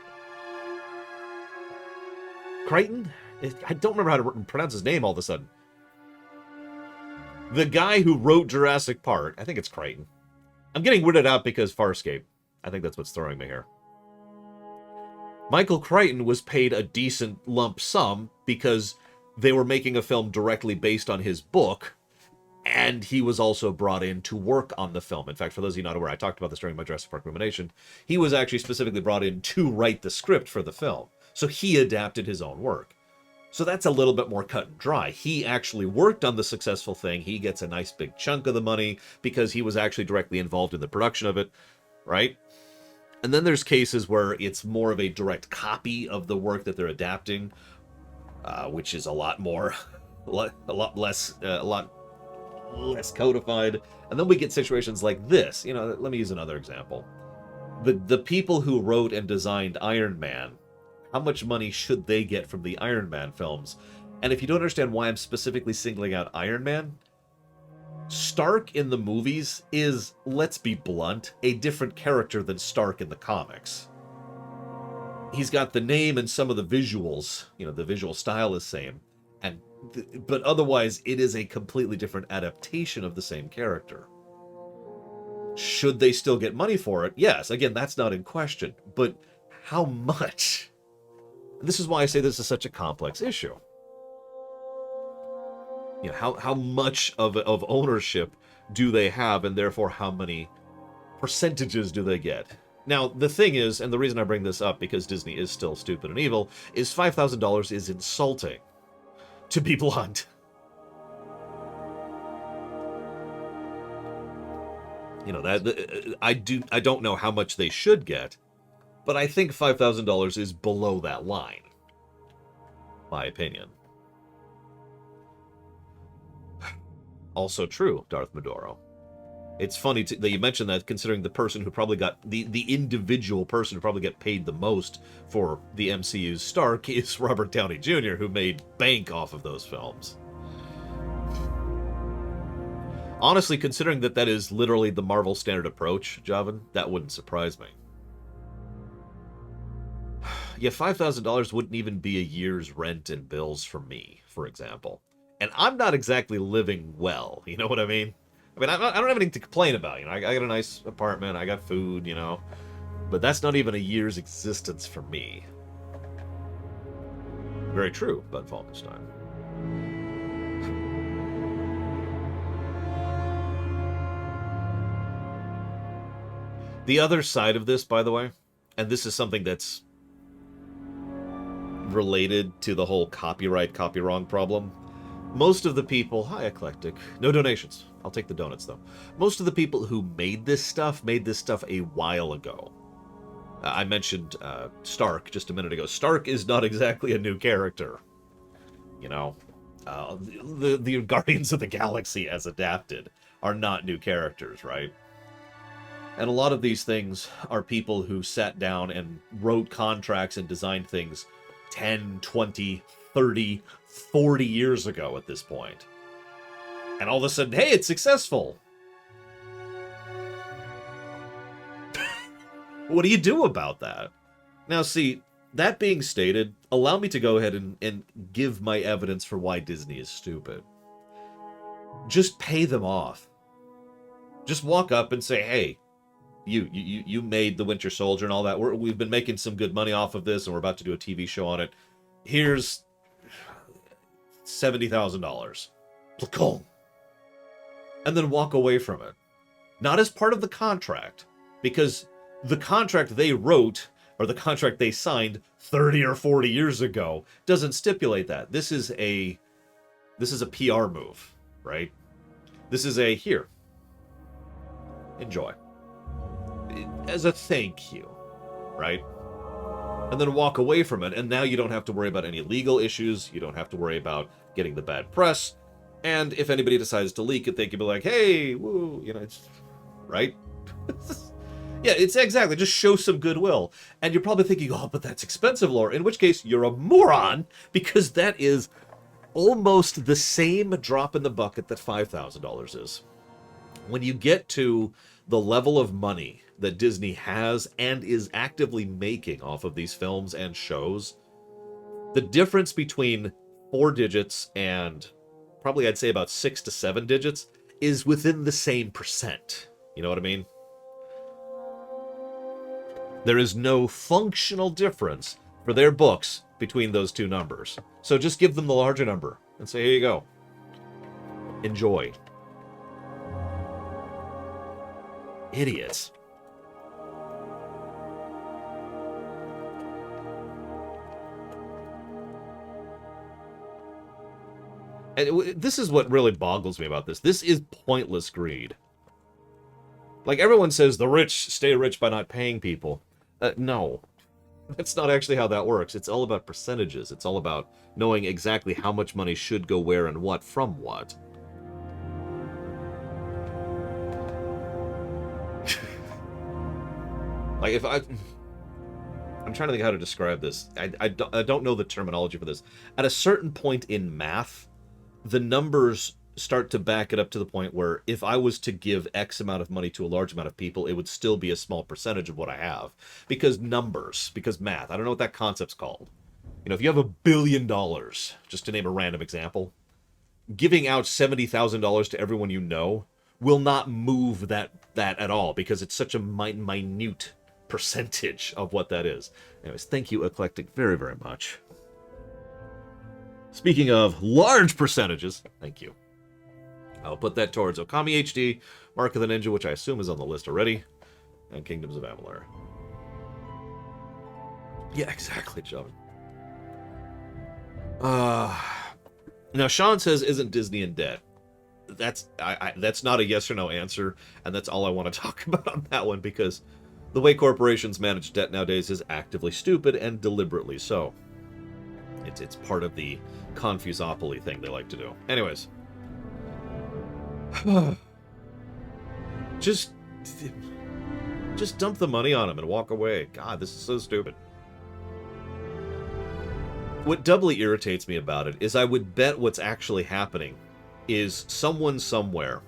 A: Crichton? I don't remember how to pronounce his name all of a sudden. The guy who wrote Jurassic Park, I think it's Crichton. I'm getting weirded out because Farscape. I think that's what's throwing me here. Michael Crichton was paid a decent lump sum because they were making a film directly based on his book, and he was also brought in to work on the film. In fact, for those of you not aware, I talked about this during my Jurassic Park rumination. He was actually specifically brought in to write the script for the film. So he adapted his own work. So that's a little bit more cut and dry. He actually worked on the successful thing. He gets a nice big chunk of the money because he was actually directly involved in the production of it, right? And then there's cases where it's more of a direct copy of the work that they're adapting, which is a lot less codified. And then we get situations like this. You know, let me use another example. The people who wrote and designed Iron Man, how much money should they get from the Iron Man films? And if you don't understand why I'm specifically singling out Iron Man, Stark in the movies is, let's be blunt, a different character than Stark in the comics. he's got the name and some of the visuals, the visual style is same, but otherwise it is a completely different adaptation of the same character. Should they still get money for it? Yes, again, that's not in question, but how much? This is why I say this is such a complex issue. How much of ownership do they have, and therefore how many percentages do they get? Now, the thing is, and the reason I bring this up, because Disney is still stupid and evil, is $5,000 is insulting, to be blunt. I don't know how much they should get, but I think $5,000 is below that line. My opinion. Also true, Darth Maduro. It's funny that you mentioned that, considering the person who probably got the individual person who probably got paid the most for the MCU's Stark is Robert Downey Jr., who made bank off of those films. Honestly, considering that is literally the Marvel standard approach, Javan, that wouldn't surprise me. Yeah, $5,000 wouldn't even be a year's rent and bills for me, for example. And I'm not exactly living well, you know what I mean? I don't have anything to complain about, I got a nice apartment, I got food, but that's not even a year's existence for me. Very true, Bud Falkenstein. The other side of this, by the way, and this is something that's related to the whole copyright, copy wrong problem. Most of the people... Hi, Eclectic. No donations. I'll take the donuts, though. Most of the people who made this stuff a while ago. I mentioned Stark just a minute ago. Stark is not exactly a new character. The Guardians of the Galaxy as adapted are not new characters, right? And a lot of these things are people who sat down and wrote contracts and designed things 10, 20, 30, 40 years ago at this point. And all of a sudden, hey, it's successful. What do you do about that? Now, see, that being stated, allow me to go ahead and give my evidence for why Disney is stupid. Just pay them off. Just walk up and say, hey, you made The Winter Soldier and all that. We've been making some good money off of this, and we're about to do a TV show on it. Here's $70,000. And then walk away from it. Not as part of the contract, because the contract they wrote, or the contract they signed 30 or 40 years ago, doesn't stipulate that. This is a PR move, right? This is a, here, enjoy. As a thank you, right? And then walk away from it, and now you don't have to worry about any legal issues, you don't have to worry about getting the bad press, and if anybody decides to leak it, they can be like, hey, woo, it's, right? Yeah, it's exactly, just show some goodwill. And you're probably thinking, oh, but that's expensive, Lore, in which case you're a moron, because that is almost the same drop in the bucket that $5,000 is. When you get to the level of money that Disney has and is actively making off of these films and shows, the difference between 4 digits and probably I'd say about 6 to 7 digits is within the same percent. You know what I mean? There is no functional difference for their books between those two numbers. So just give them the larger number and say, here you go. Enjoy. Idiots. And this is what really boggles me about this. This is pointless greed. Like, everyone says the rich stay rich by not paying people. No. That's not actually how that works. It's all about percentages. It's all about knowing exactly how much money should go where and what from what. Like, if I'm trying to think how to describe this. I don't know the terminology for this. At a certain point in math, the numbers start to back it up to the point where if I was to give X amount of money to a large amount of people, it would still be a small percentage of what I have. Because numbers, because math. I don't know what that concept's called. You know, if you have $1 billion, just to name a random example, giving out $70,000 to everyone you know will not move that at all, because it's such a minute percentage of what that is. Anyways, thank you, Eclectic, very, very much. Speaking of large percentages, thank you. I'll put that towards Okami HD, Mark of the Ninja, which I assume is on the list already, and Kingdoms of Amalur. Yeah, exactly, John. Now, Sean says, isn't Disney in debt? That's not a yes or no answer, and that's all I want to talk about on that one, because the way corporations manage debt nowadays is actively stupid, and deliberately so. It's part of the confusopoly thing they like to do. Anyways. Just dump the money on them and walk away. God, this is so stupid. What doubly irritates me about it is I would bet what's actually happening is someone somewhere...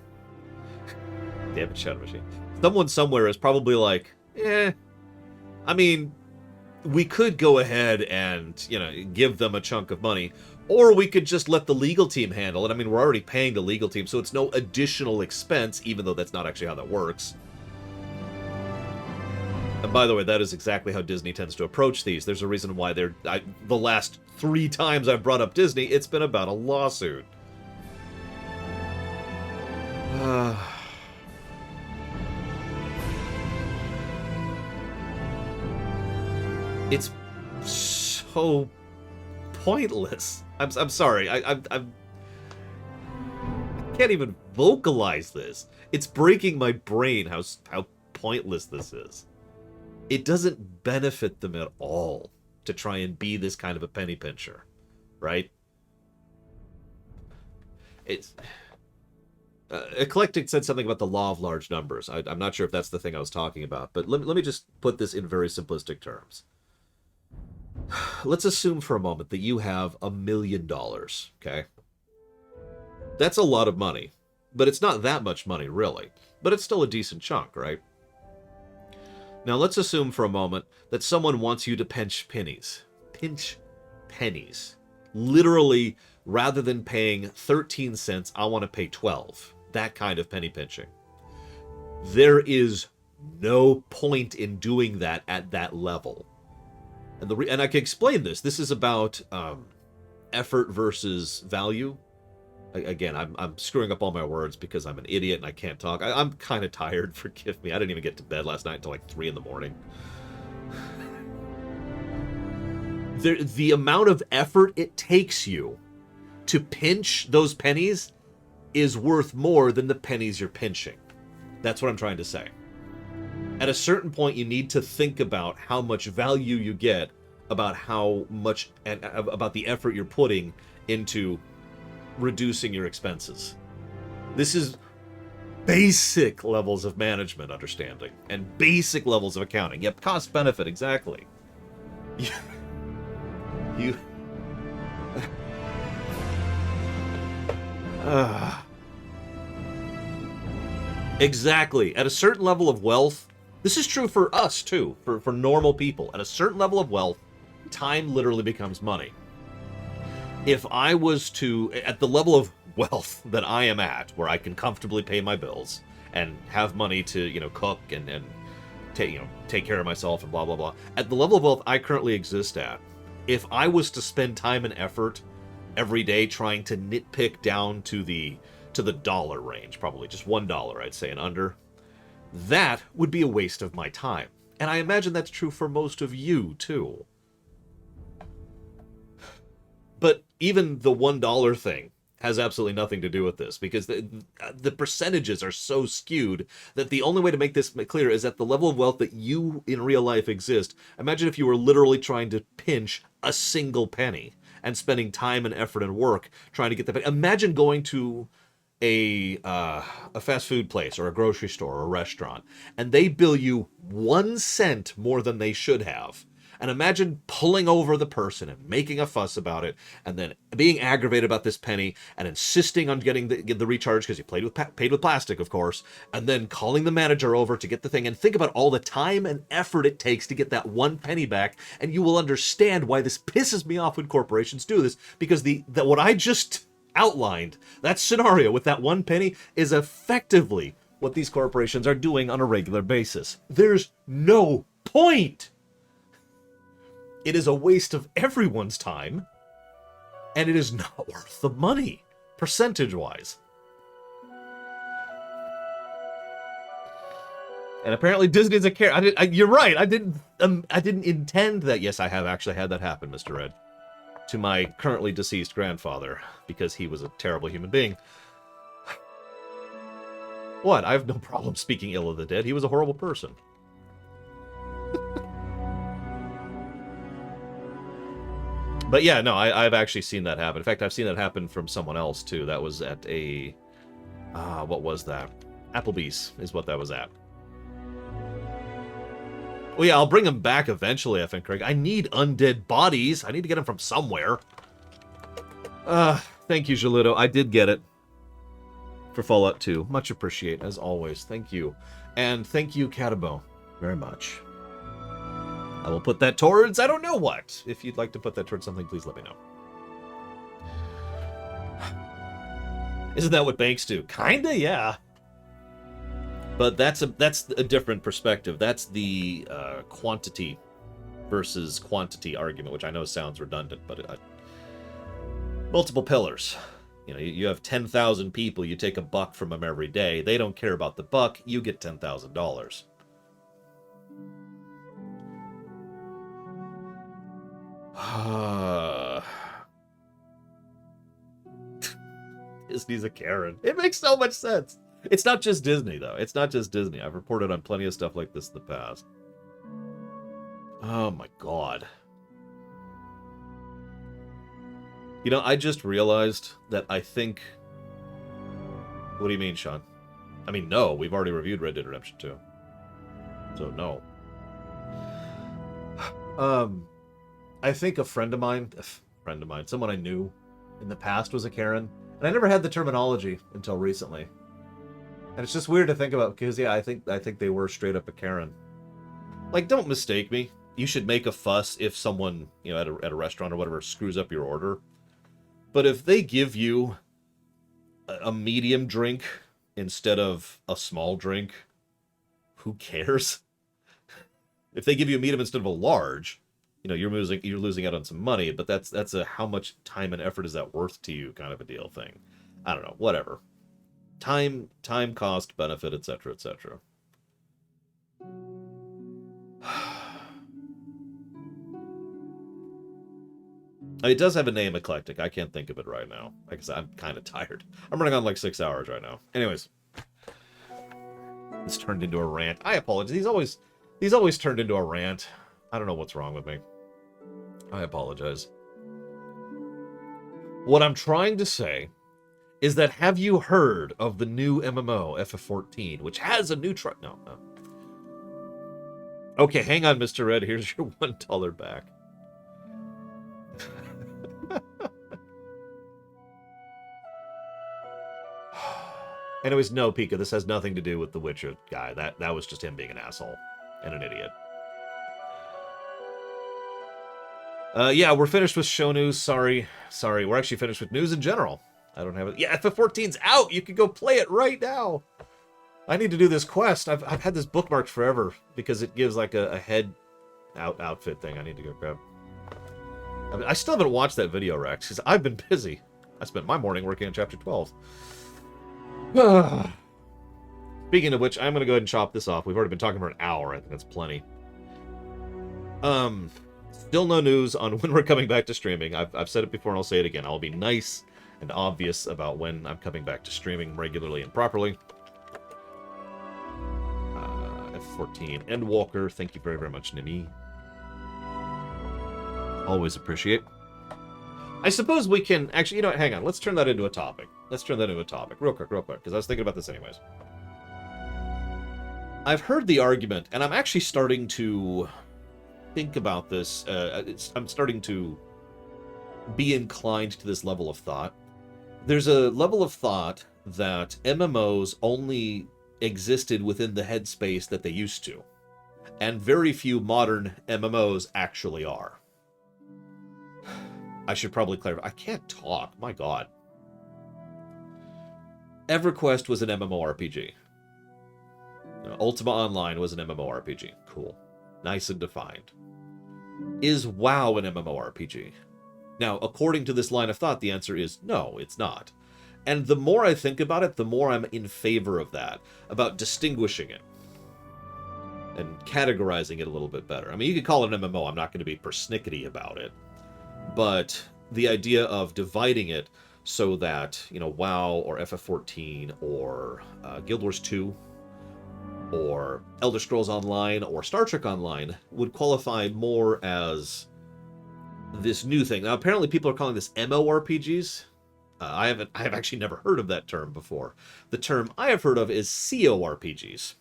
A: Damn it, Shadow Machine. Someone somewhere is probably like, I mean, we could go ahead and, you know, give them a chunk of money, or we could just let the legal team handle it. I mean, we're already paying the legal team, so it's no additional expense, even though that's not actually how that works. And by the way, that is exactly how Disney tends to approach these. There's a reason why the last 3 times I've brought up Disney, it's been about a lawsuit. It's so pointless. I'm sorry. I can't even vocalize this. It's breaking my brain how pointless this is. It doesn't benefit them at all to try and be this kind of a penny pincher, right? It's... Eclectic said something about the law of large numbers. I'm not sure if that's the thing I was talking about, but let me just put this in very simplistic terms. Let's assume for a moment that you have $1 million, okay? That's a lot of money, but it's not that much money, really. But it's still a decent chunk, right? Now, let's assume for a moment that someone wants you to pinch pennies. Pinch pennies. Literally, rather than paying 13 cents, I want to pay 12. That kind of penny pinching. There is no point in doing that at that level. And I can explain this. This is about effort versus value. Again, I'm screwing up all my words because I'm an idiot and I can't talk. I'm kind of tired, forgive me. I didn't even get to bed last night until like 3 in the morning. The amount of effort it takes you to pinch those pennies is worth more than the pennies you're pinching. That's what I'm trying to say. At a certain point, you need to think about how much value you get, about how much, and about the effort you're putting into reducing your expenses. This is basic levels of management understanding and basic levels of accounting. Yep, cost benefit, exactly. You exactly. At a certain level of wealth, this is true for us too, for normal people. At a certain level of wealth, time literally becomes money. If I was to, at the level of wealth that I am at, where I can comfortably pay my bills and have money to, you know, cook and take care of myself and blah blah blah, at the level of wealth I currently exist at, if I was to spend time and effort every day trying to nitpick down to the dollar range, probably just $1, I'd say, and under, that would be a waste of my time. And I imagine that's true for most of you too. But even the $1 thing has absolutely nothing to do with this, because the percentages are so skewed that the only way to make this clear is at the level of wealth that you in real life exist. Imagine if you were literally trying to pinch a single penny and spending time and effort and work trying to get that penny. Imagine going to a fast food place or a grocery store or a restaurant, and they bill you 1 cent more than they should have. And imagine pulling over the person and making a fuss about it, and then being aggravated about this penny, and insisting on getting the recharge because you paid with plastic, of course, and then calling the manager over to get the thing. And think about all the time and effort it takes to get that one penny back, and you will understand why this pisses me off when corporations do this, because what I just outlined, that scenario with that one penny, is effectively what these corporations are doing on a regular basis. There's no point. It is a waste of everyone's time, and it is not worth the money, percentage-wise. And apparently Disney's a care. You're right. I didn't intend that. Yes, I have actually had that happen, Mr. Red, to my currently deceased grandfather, because he was a terrible human being. What? I have no problem speaking ill of the dead. He was a horrible person. But yeah, no, I've actually seen that happen. In fact, I've seen that happen from someone else, too. That was at a... what was that? Applebee's is what that was at. Well, yeah, I'll bring him back eventually, I think, Craig. I need undead bodies. I need to get them from somewhere. Thank you, Jaludo. I did get it. For Fallout 2. Much appreciate, as always. Thank you. And thank you, Catabo, very much. I will put that towards, I don't know what. If you'd like to put that towards something, please let me know. Isn't that what banks do? Kinda, yeah. But that's a different perspective. That's the quantity versus quantity argument, which I know sounds redundant, but multiple pillars. You know, you have 10,000 people, you take $1 from them every day. They don't care about the buck, you get $10,000. Disney's a Karen. It makes so much sense. It's not just Disney, though. It's not just Disney. I've reported on plenty of stuff like this in the past. Oh my god. You know, I just realized that I think... What do you mean, Sean? I mean, no. We've already reviewed Red Dead Redemption 2. So, no. I think a friend of mine, someone I knew in the past was a Karen. And I never had the terminology until recently. And it's just weird to think about, because, yeah, I think they were straight up a Karen. Like, don't mistake me. You should make a fuss if someone, you know, at a restaurant or whatever screws up your order. But if they give you a medium drink instead of a small drink, who cares? If they give you a medium instead of a large, you know, you're losing out on some money, but that's a how much time and effort is that worth to you kind of a deal thing. I don't know, whatever. Time, cost, benefit, etc., etc. It does have a name, Eclectic. I can't think of it right now. Like I said, I'm kind of tired. I'm running on like 6 hours right now. Anyways. This turned into a rant. I apologize. These always turned into a rant. I don't know what's wrong with me. I apologize. What I'm trying to say is that have you heard of the new MMO, FF14, which has a new No. Okay, hang on, Mr. Red. Here's your $1 back. Anyways, no, Pika, this has nothing to do with the Witcher guy. That was just him being an asshole and an idiot. Yeah, we're finished with show news. Sorry. We're actually finished with news in general. I don't have it. Yeah, FF14's out. You can go play it right now. I need to do this quest. I've had this bookmarked forever because it gives like a head outfit thing. I need to go grab. I still haven't watched that video, Rex, because I've been busy. I spent my morning working on Chapter 12. Speaking of which, I'm going to go ahead and chop this off. We've already been talking for an hour. I think that's plenty. Still no news on when we're coming back to streaming. I've said it before and I'll say it again. I'll be nice and obvious about when I'm coming back to streaming regularly and properly. F14. Endwalker, thank you very, very much, Nimi. Always appreciate. I suppose we can... Actually, you know what? Hang on. Let's turn that into a topic. Real quick, because I was thinking about this anyways. I've heard the argument, and I'm actually starting to... think about this, I'm starting to be inclined to this level of thought. There's a level of thought that MMOs only existed within the headspace that they used to. And very few modern MMOs actually are. I should probably clarify. I can't talk. My God. EverQuest was an MMORPG. Ultima Online was an MMORPG. Cool. Nice and defined. Is WoW an MMORPG? Now, according to this line of thought, the answer is no, it's not. And the more I think about it, the more I'm in favor of that, about distinguishing it and categorizing it a little bit better. I mean, you could call it an MMO. I'm not going to be persnickety about it. But the idea of dividing it so that, WoW or FF14 or Guild Wars 2 or Elder Scrolls Online or Star Trek Online would qualify more as this new thing. Now, apparently people are calling this MMORPGs. I have actually never heard of that term before. The term I have heard of is CORPGs.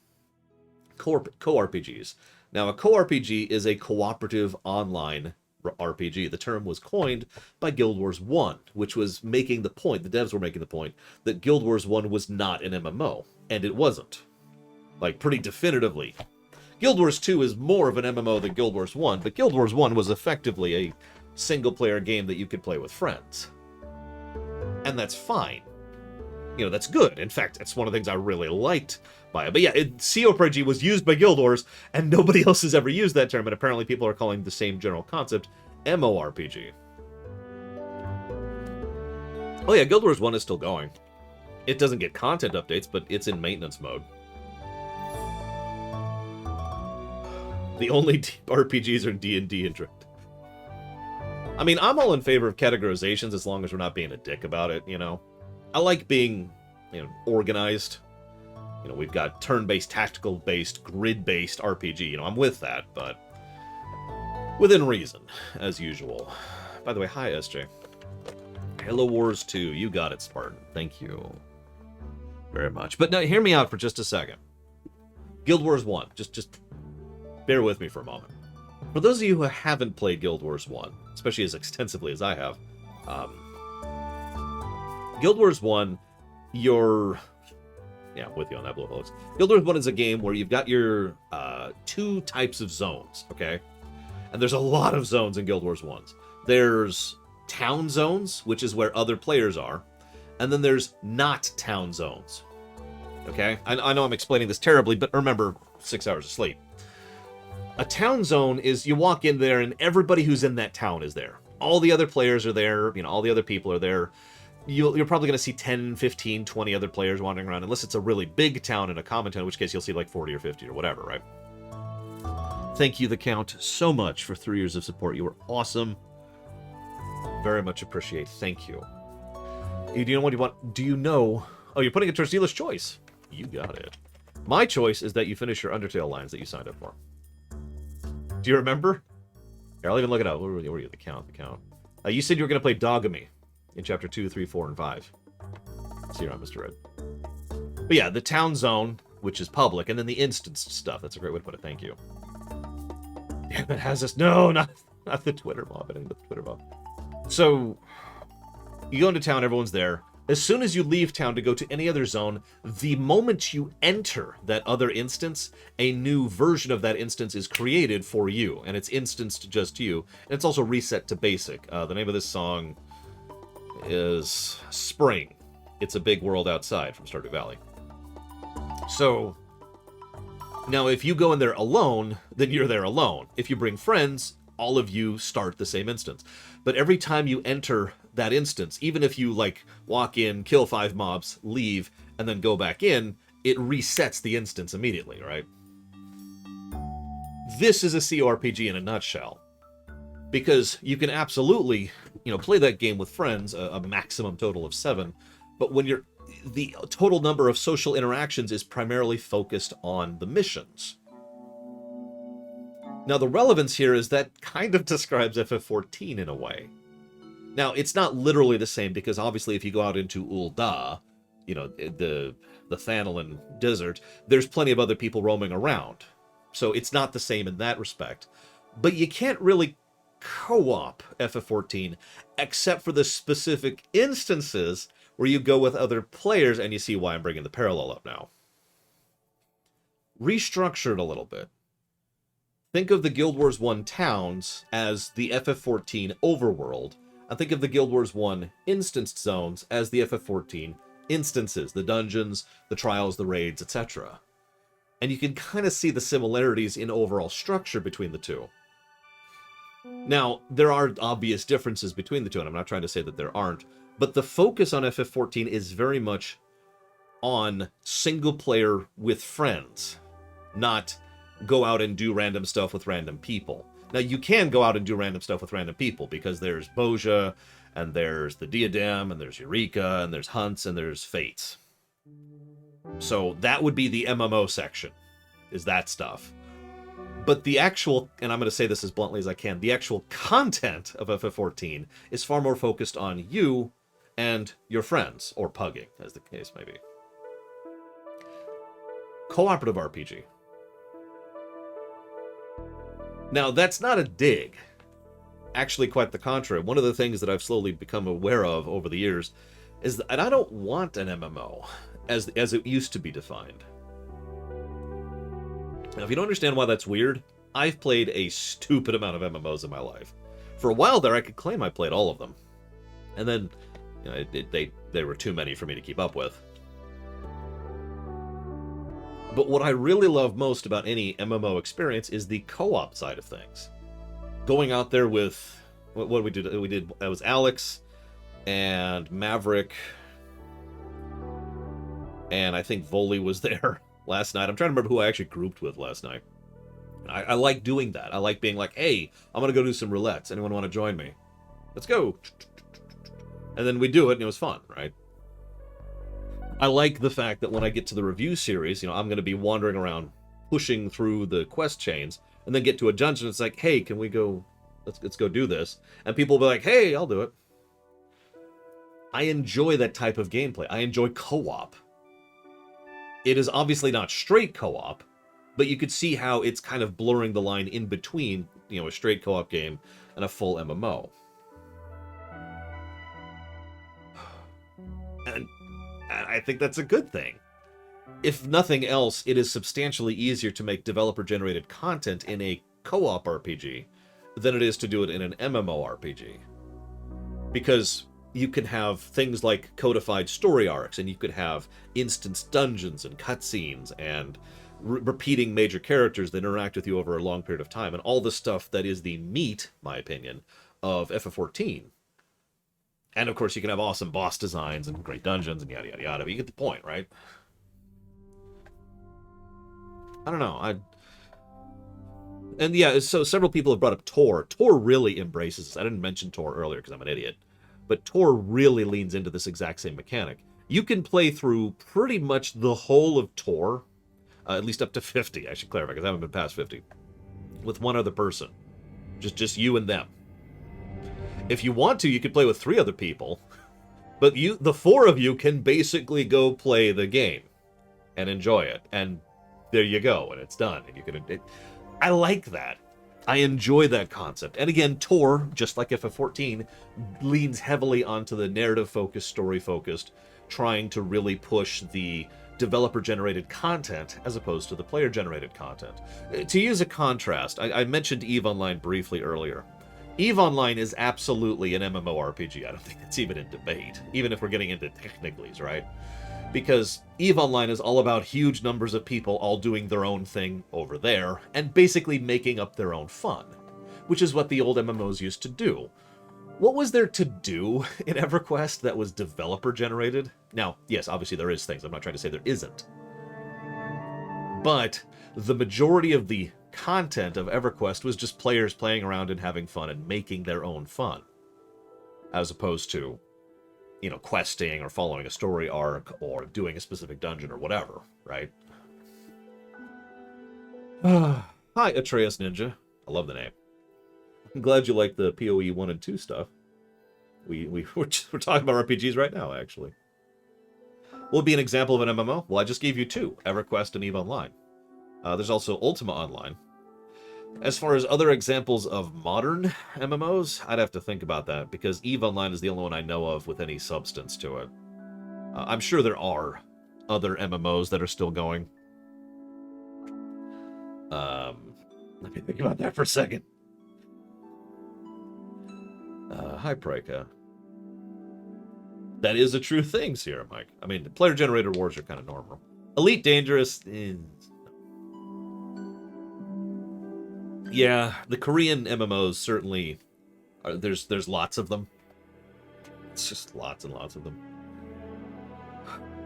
A: Co-RPGs. Now, a co-RPG is a cooperative online RPG. The term was coined by Guild Wars 1, which was making the point, the devs were making the point, that Guild Wars 1 was not an MMO. And it wasn't. Like, pretty definitively. Guild Wars 2 is more of an MMO than Guild Wars 1, but Guild Wars 1 was effectively a single-player game that you could play with friends. And that's fine. That's good. In fact, that's one of the things I really liked by it. But yeah, CORPG was used by Guild Wars, and nobody else has ever used that term, and apparently people are calling the same general concept MMORPG. Oh yeah, Guild Wars 1 is still going. It doesn't get content updates, but it's in maintenance mode. The only RPGs are D&D and Drift. I mean, I'm all in favor of categorizations as long as we're not being a dick about it, I like being, organized. We've got turn-based, tactical-based, grid-based RPG. I'm with that, but within reason, as usual. By the way, hi, SJ. Halo Wars 2. You got it, Spartan. Thank you very much. But now, hear me out for just a second. Guild Wars 1. Just bear with me for a moment. For those of you who haven't played Guild Wars 1, especially as extensively as I have, Guild Wars 1, with you on that, Blue Hooks. Guild Wars 1 is a game where you've got your two types of zones, okay? And there's a lot of zones in Guild Wars 1. There's town zones, which is where other players are, and then there's not town zones, okay? I know I'm explaining this terribly, but remember, 6 hours of sleep. A town zone is you walk in there and everybody who's in that town is there. All the other players are there, all the other people are there. You're probably going to see 10, 15, 20 other players wandering around, unless it's a really big town and a common town, in which case you'll see like 40 or 50 or whatever, right? Thank you, The Count, so much for 3 years of support. You were awesome. Very much appreciate. Thank you. Do you know what you want? Do you know? Oh, you're putting it towards dealer's choice. You got it. My choice is that you finish your Undertale lines that you signed up for. Do you remember? Here, I'll even look it up. Where were you? The Count. You said you were going to play Dogamy in Chapter 2, 3, 4, and 5. See you around, Mr. Red. But yeah, the town zone, which is public, and then the instanced stuff. That's a great way to put it. Thank you. Damn, it has this. No, not the Twitter mob. I didn't get the Twitter mob. So, you go into town, everyone's there. As soon as you leave town to go to any other zone, the moment you enter that other instance, a new version of that instance is created for you, and it's instanced just to you. And it's also reset to basic. The name of this song is Spring. It's a Big World Outside from Stardew Valley. So, now if you go in there alone, then you're there alone. If you bring friends, all of you start the same instance. But every time you enter that instance, even if you, walk in, kill 5 mobs, leave, and then go back in, it resets the instance immediately, right? This is a CORPG in a nutshell. Because you can absolutely, play that game with friends, a maximum total of 7, but when the total number of social interactions is primarily focused on the missions. Now, the relevance here is that kind of describes FF14 in a way. Now, it's not literally the same, because obviously if you go out into Ul'dah, the Thanalan desert, there's plenty of other people roaming around. So it's not the same in that respect. But you can't really co-op FF14 except for the specific instances where you go with other players, and you see why I'm bringing the parallel up now. Restructure it a little bit. Think of the Guild Wars 1 towns as the FF14 overworld, and think of the Guild Wars 1 instanced zones as the FF14 instances, the dungeons, the trials, the raids, etc. And you can kind of see the similarities in overall structure between the two. Now, there are obvious differences between the two, and I'm not trying to say that there aren't, but the focus on FF14 is very much on single player with friends, not go out and do random stuff with random people. Now, you can go out and do random stuff with random people, because there's Boja, and there's the Diadem, and there's Eureka, and there's Hunts, and there's Fates. So that would be the MMO section, is that stuff. But the actual, and I'm going to say this as bluntly as I can, the actual content of FF14 is far more focused on you and your friends, or pugging, as the case may be. Cooperative RPG. Now, that's not a dig. Actually, quite the contrary. One of the things that I've slowly become aware of over the years is that I don't want an MMO as it used to be defined. Now, if you don't understand why that's weird, I've played a stupid amount of MMOs in my life. For a while there, I could claim I played all of them. And then, you know, they were too many for me to keep up with. But what I really love most about any MMO experience is the co-op side of things. Going out there with... What did we do? It was Alex and Maverick, and I think Volley was there last night. I'm trying to remember who I actually grouped with last night. I like doing that. I like being like, hey, I'm going to go do some roulettes. Anyone want to join me? Let's go. And then we do it, and it was fun, right? I like the fact that when I get to the review series, you know, I'm going to be wandering around, pushing through the quest chains, and then get to a dungeon. It's like, hey, can we go... Let's go do this. And people will be like, hey, I'll do it. I enjoy that type of gameplay. I enjoy co-op. It is obviously not straight co-op, but you could see how it's kind of blurring the line in between, you know, a straight co-op game and a full MMO. And I think that's a good thing. If nothing else, it is substantially easier to make developer-generated content in a co-op RPG than it is to do it in an MMORPG. Because you can have things like codified story arcs, and you could have instance dungeons and cutscenes and repeating major characters that interact with you over a long period of time, and all the stuff that is the meat, my opinion, of FF14. And of course you can have awesome boss designs and great dungeons and yada yada yada, but you get the point, right? I don't know, And yeah, so several people have brought up Tor. Tor really embraces this. I didn't mention Tor earlier because I'm an idiot. But Tor really leans into this exact same mechanic. You can play through pretty much the whole of Tor, at least up to 50, I should clarify, because I haven't been past 50, with one other person. Just you and them. If you want to, you could play with 3 other people, but the 4 of you can basically go play the game and enjoy it. And there you go, and it's done. And you can... I like that. I enjoy that concept. And again, Tor, just like FF14, leans heavily onto the narrative-focused, story-focused, trying to really push the developer-generated content as opposed to the player-generated content. To use a contrast, I mentioned EVE Online briefly earlier. EVE Online is absolutely an MMORPG. I don't think it's even in debate, even if we're getting into technicalities, right? Because EVE Online is all about huge numbers of people all doing their own thing over there, and basically making up their own fun, which is what the old MMOs used to do. What was there to do in EverQuest that was developer-generated? Now, yes, obviously there is things. I'm not trying to say there isn't. But the majority of the content of EverQuest was just players playing around and having fun and making their own fun, as opposed to, you know, questing or following a story arc or doing a specific dungeon or whatever, right? Hi, Atreus Ninja. I love the name. I'm glad you like the PoE 1 and 2 stuff. We're talking about RPGs right now, actually. What would be an example of an MMO? Well, I just gave you 2, EverQuest and EVE Online. There's also Ultima Online. As far as other examples of modern MMOs, I'd have to think about that, because EVE Online is the only one I know of with any substance to it. I'm sure there are other MMOs that are still going. Let me think about that for a second. Hi, Prika. That is a true thing, Sierra Mike. I mean, player-generated wars are kind of normal. Elite Dangerous is... Yeah, the Korean MMOs certainly... There's lots of them. It's just lots and lots of them.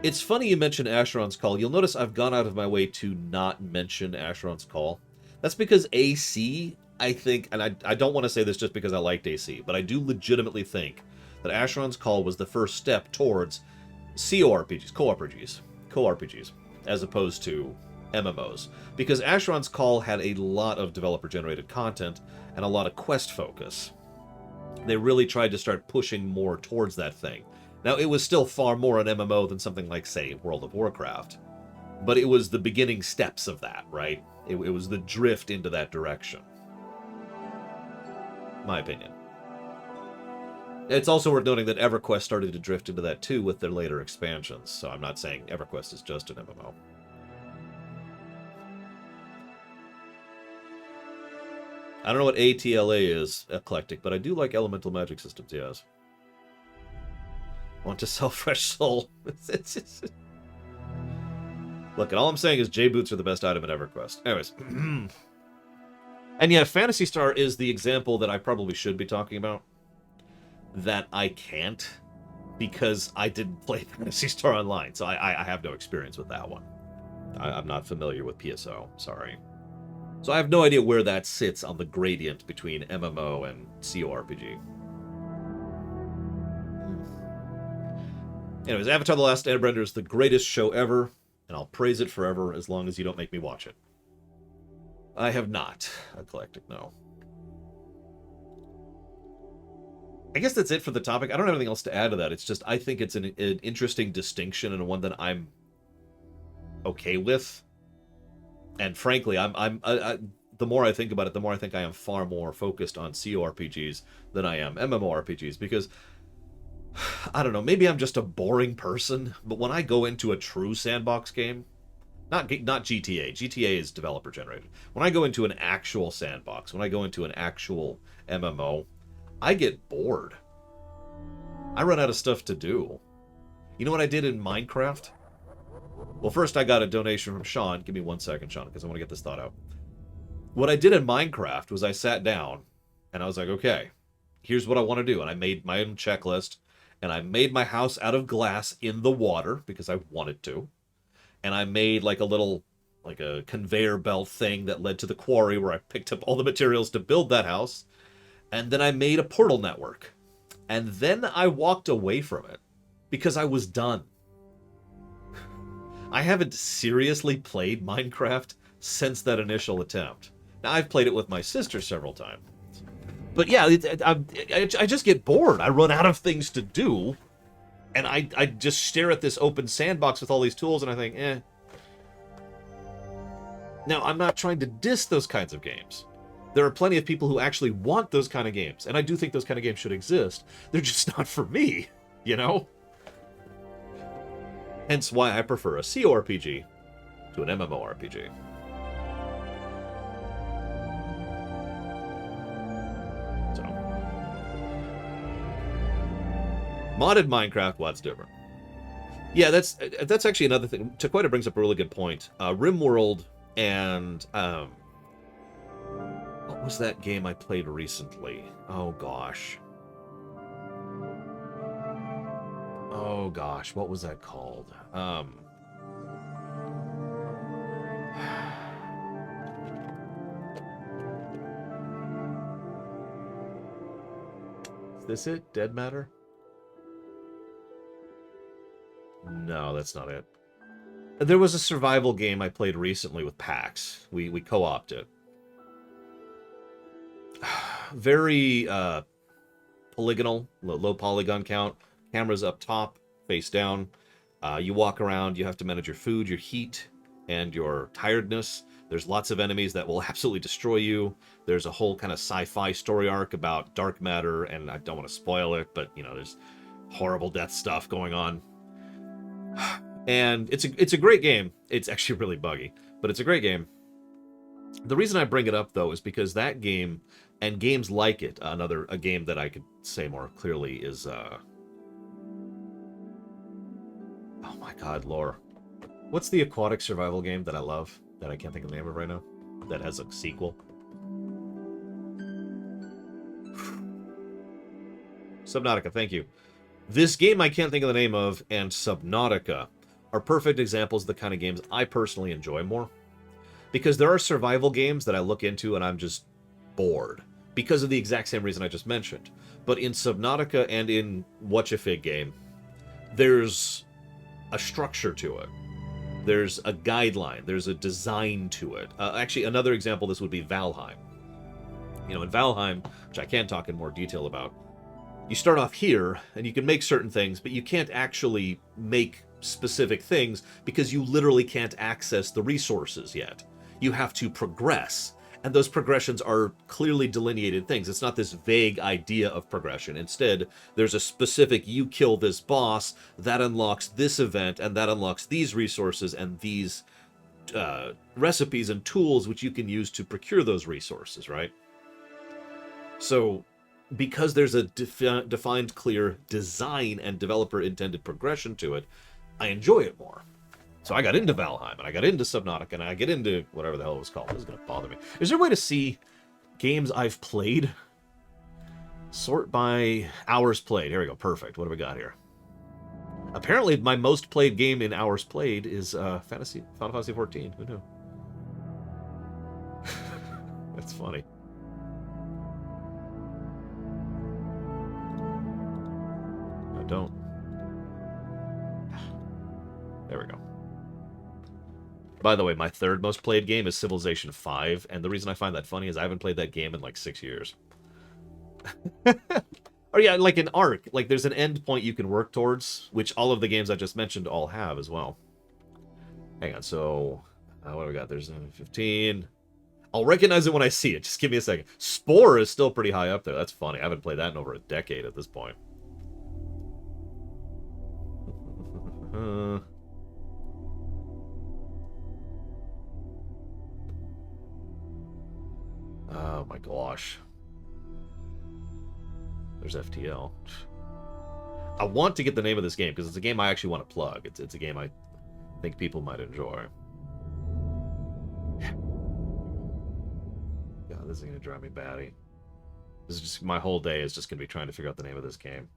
A: It's funny you mentioned Asheron's Call. You'll notice I've gone out of my way to not mention Asheron's Call. That's because AC, I think, and I don't want to say this just because I liked AC, but I do legitimately think that Asheron's Call was the first step towards CORPGs, as opposed to MMOs. Because Asheron's Call had a lot of developer-generated content and a lot of quest focus. They really tried to start pushing more towards that thing. Now, it was still far more an MMO than something like, say, World of Warcraft. But it was the beginning steps of that, right? It was the drift into that direction. My opinion. It's also worth noting that EverQuest started to drift into that too with their later expansions, so I'm not saying EverQuest is just an MMO. I don't know what ATLA is, Eclectic, but I do like Elemental Magic Systems, yes. Want to sell Fresh Soul. Look, and all I'm saying is J-Boots are the best item in EverQuest. Anyways. And yeah, Phantasy Star is the example that I probably should be talking about. That I can't, because I didn't play Phantasy Star Online, so I have no experience with that one. I'm not familiar with PSO, sorry. So I have no idea where that sits on the gradient between MMO and CORPG. Anyways, Avatar: The Last Airbender is the greatest show ever, and I'll praise it forever as long as you don't make me watch it. I have not. Eclectic, no. I guess that's it for the topic. I don't have anything else to add to that. It's just, I think it's an interesting distinction and one that I'm okay with. And frankly, the more I think about it, the more I think I am far more focused on CORPGs than I am MMORPGs, because I don't know, maybe I'm just a boring person, but when I go into a true sandbox game, not GTA. GTA is developer generated. When I go into an actual sandbox, when I go into an actual MMO, I get bored. I run out of stuff to do. You know what I did in Minecraft? Well, first I got a donation from Sean. Give me 1 second, Sean, because I want to get this thought out. What I did in Minecraft was I sat down, and I was like, okay, here's what I want to do. And I made my own checklist, and I made my house out of glass in the water, because I wanted to. And I made like a conveyor belt thing that led to the quarry where I picked up all the materials to build that house. And then I made a portal network. And then I walked away from it because I was done. I haven't seriously played Minecraft since that initial attempt. Now, I've played it with my sister several times. But yeah, I just get bored. I run out of things to do. And I just stare at this open sandbox with all these tools and I think, eh. Now, I'm not trying to diss those kinds of games. There are plenty of people who actually want those kind of games, and I do think those kind of games should exist. They're just not for me, you know? Hence why I prefer a CORPG to an MMORPG. So. Modded Minecraft, what's different? Yeah, that's actually another thing. Taquita brings up a really good point. RimWorld and... what was that game I played recently? Oh, gosh. Oh, gosh. What was that called? Is this it? Dead Matter? No, that's not it. There was a survival game I played recently with PAX. We co-opted it. Very polygonal, low polygon count. Cameras up top, face down. You walk around, you have to manage your food, your heat, and your tiredness. There's lots of enemies that will absolutely destroy you. There's a whole kind of sci-fi story arc about dark matter, and I don't want to spoil it, but, you know, there's horrible death stuff going on. And it's a great game. It's actually really buggy, but it's a great game. The reason I bring it up, though, is because that game, and games like it, a game that I could say more clearly is, oh my god, lore. What's the aquatic survival game that I love, that I can't think of the name of right now, that has a sequel? Subnautica, thank you. This game I can't think of the name of, and Subnautica, are perfect examples of the kind of games I personally enjoy more. Because there are survival games that I look into and I'm just bored. Because of the exact same reason I just mentioned. But in Subnautica and in Whatcha-Fig game, there's a structure to it. There's a guideline. There's a design to it. Actually, another example of this would be Valheim. You know, in Valheim, which I can't talk in more detail about, you start off here, and you can make certain things, but you can't actually make specific things because you literally can't access the resources yet. You have to progress, and those progressions are clearly delineated things. It's not this vague idea of progression. Instead, there's a specific, you kill this boss, that unlocks this event, and that unlocks these resources and these recipes and tools which you can use to procure those resources, right? So, because there's a defined, clear design and developer-intended progression to it, I enjoy it more. So I got into Valheim, and I got into Subnautica, and I get into whatever the hell it was called. This is going to bother me. Is there a way to see games I've played? Sort by hours played. Here we go. Perfect. What do we got here? Apparently, my most played game in hours played is Final Fantasy XIV. Who knew? That's funny. I don't. There we go. By the way, my third most played game is Civilization V, and the reason I find that funny is I haven't played that game in like 6 years. Or yeah, like an arc. Like there's an end point you can work towards, which all of the games I just mentioned all have as well. Hang on, so what do we got? There's 15. I'll recognize it when I see it. Just give me a second. Spore is still pretty high up there. That's funny. I haven't played that in over a decade at this point. Oh my gosh. There's FTL. I want to get the name of this game because it's a game I actually want to plug. It's a game I think people might enjoy. God, this is going to drive me batty. This is just, my whole day is just going to be trying to figure out the name of this game.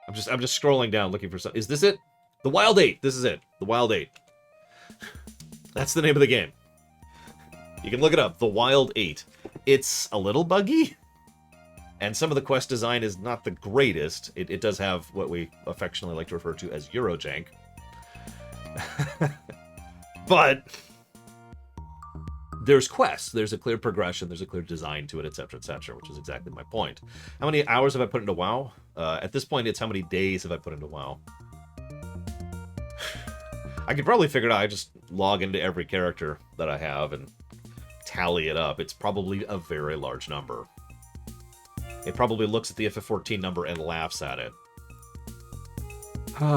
A: I'm just scrolling down looking for something. Is this it? The Wild 8. This is it. The Wild 8. That's the name of the game. You can look it up. The Wild 8. It's a little buggy, and some of the quest design is not the greatest. It does have what we affectionately like to refer to as Eurojank. But there's quests. There's a clear progression. There's a clear design to it, etc., which is exactly my point. How many hours have I put into WoW? At this point, it's how many days have I put into WoW. I could probably figure it out. I just log into every character that I have and tally it up. It's probably a very large number. It probably looks at the FF14 number and laughs at it. What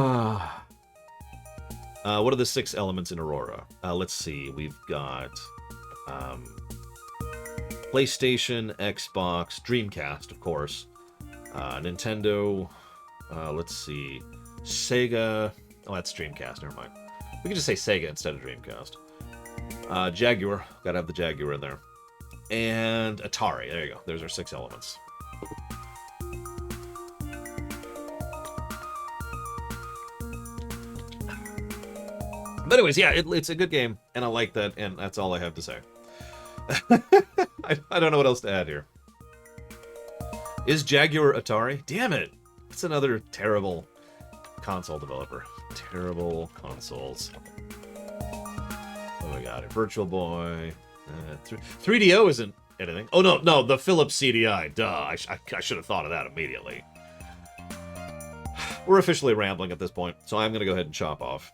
A: are the 6 elements in Aurora? Let's see. We've got PlayStation, Xbox, Dreamcast, of course. Nintendo. Let's see. Sega. Oh, that's Dreamcast. Never mind. We can just say Sega instead of Dreamcast. Jaguar. Gotta have the Jaguar in there. And Atari. There you go. There's our 6 elements. But anyways, yeah, it's a good game, and I like that, and that's all I have to say. I don't know what else to add here. Is Jaguar Atari? Damn it! That's another terrible console developer. Terrible consoles. What do we got here? Virtual Boy. 3DO isn't anything. Oh, no, the Philips CDI. Duh, I should have thought of that immediately. We're officially rambling at this point, so I'm going to go ahead and chop off.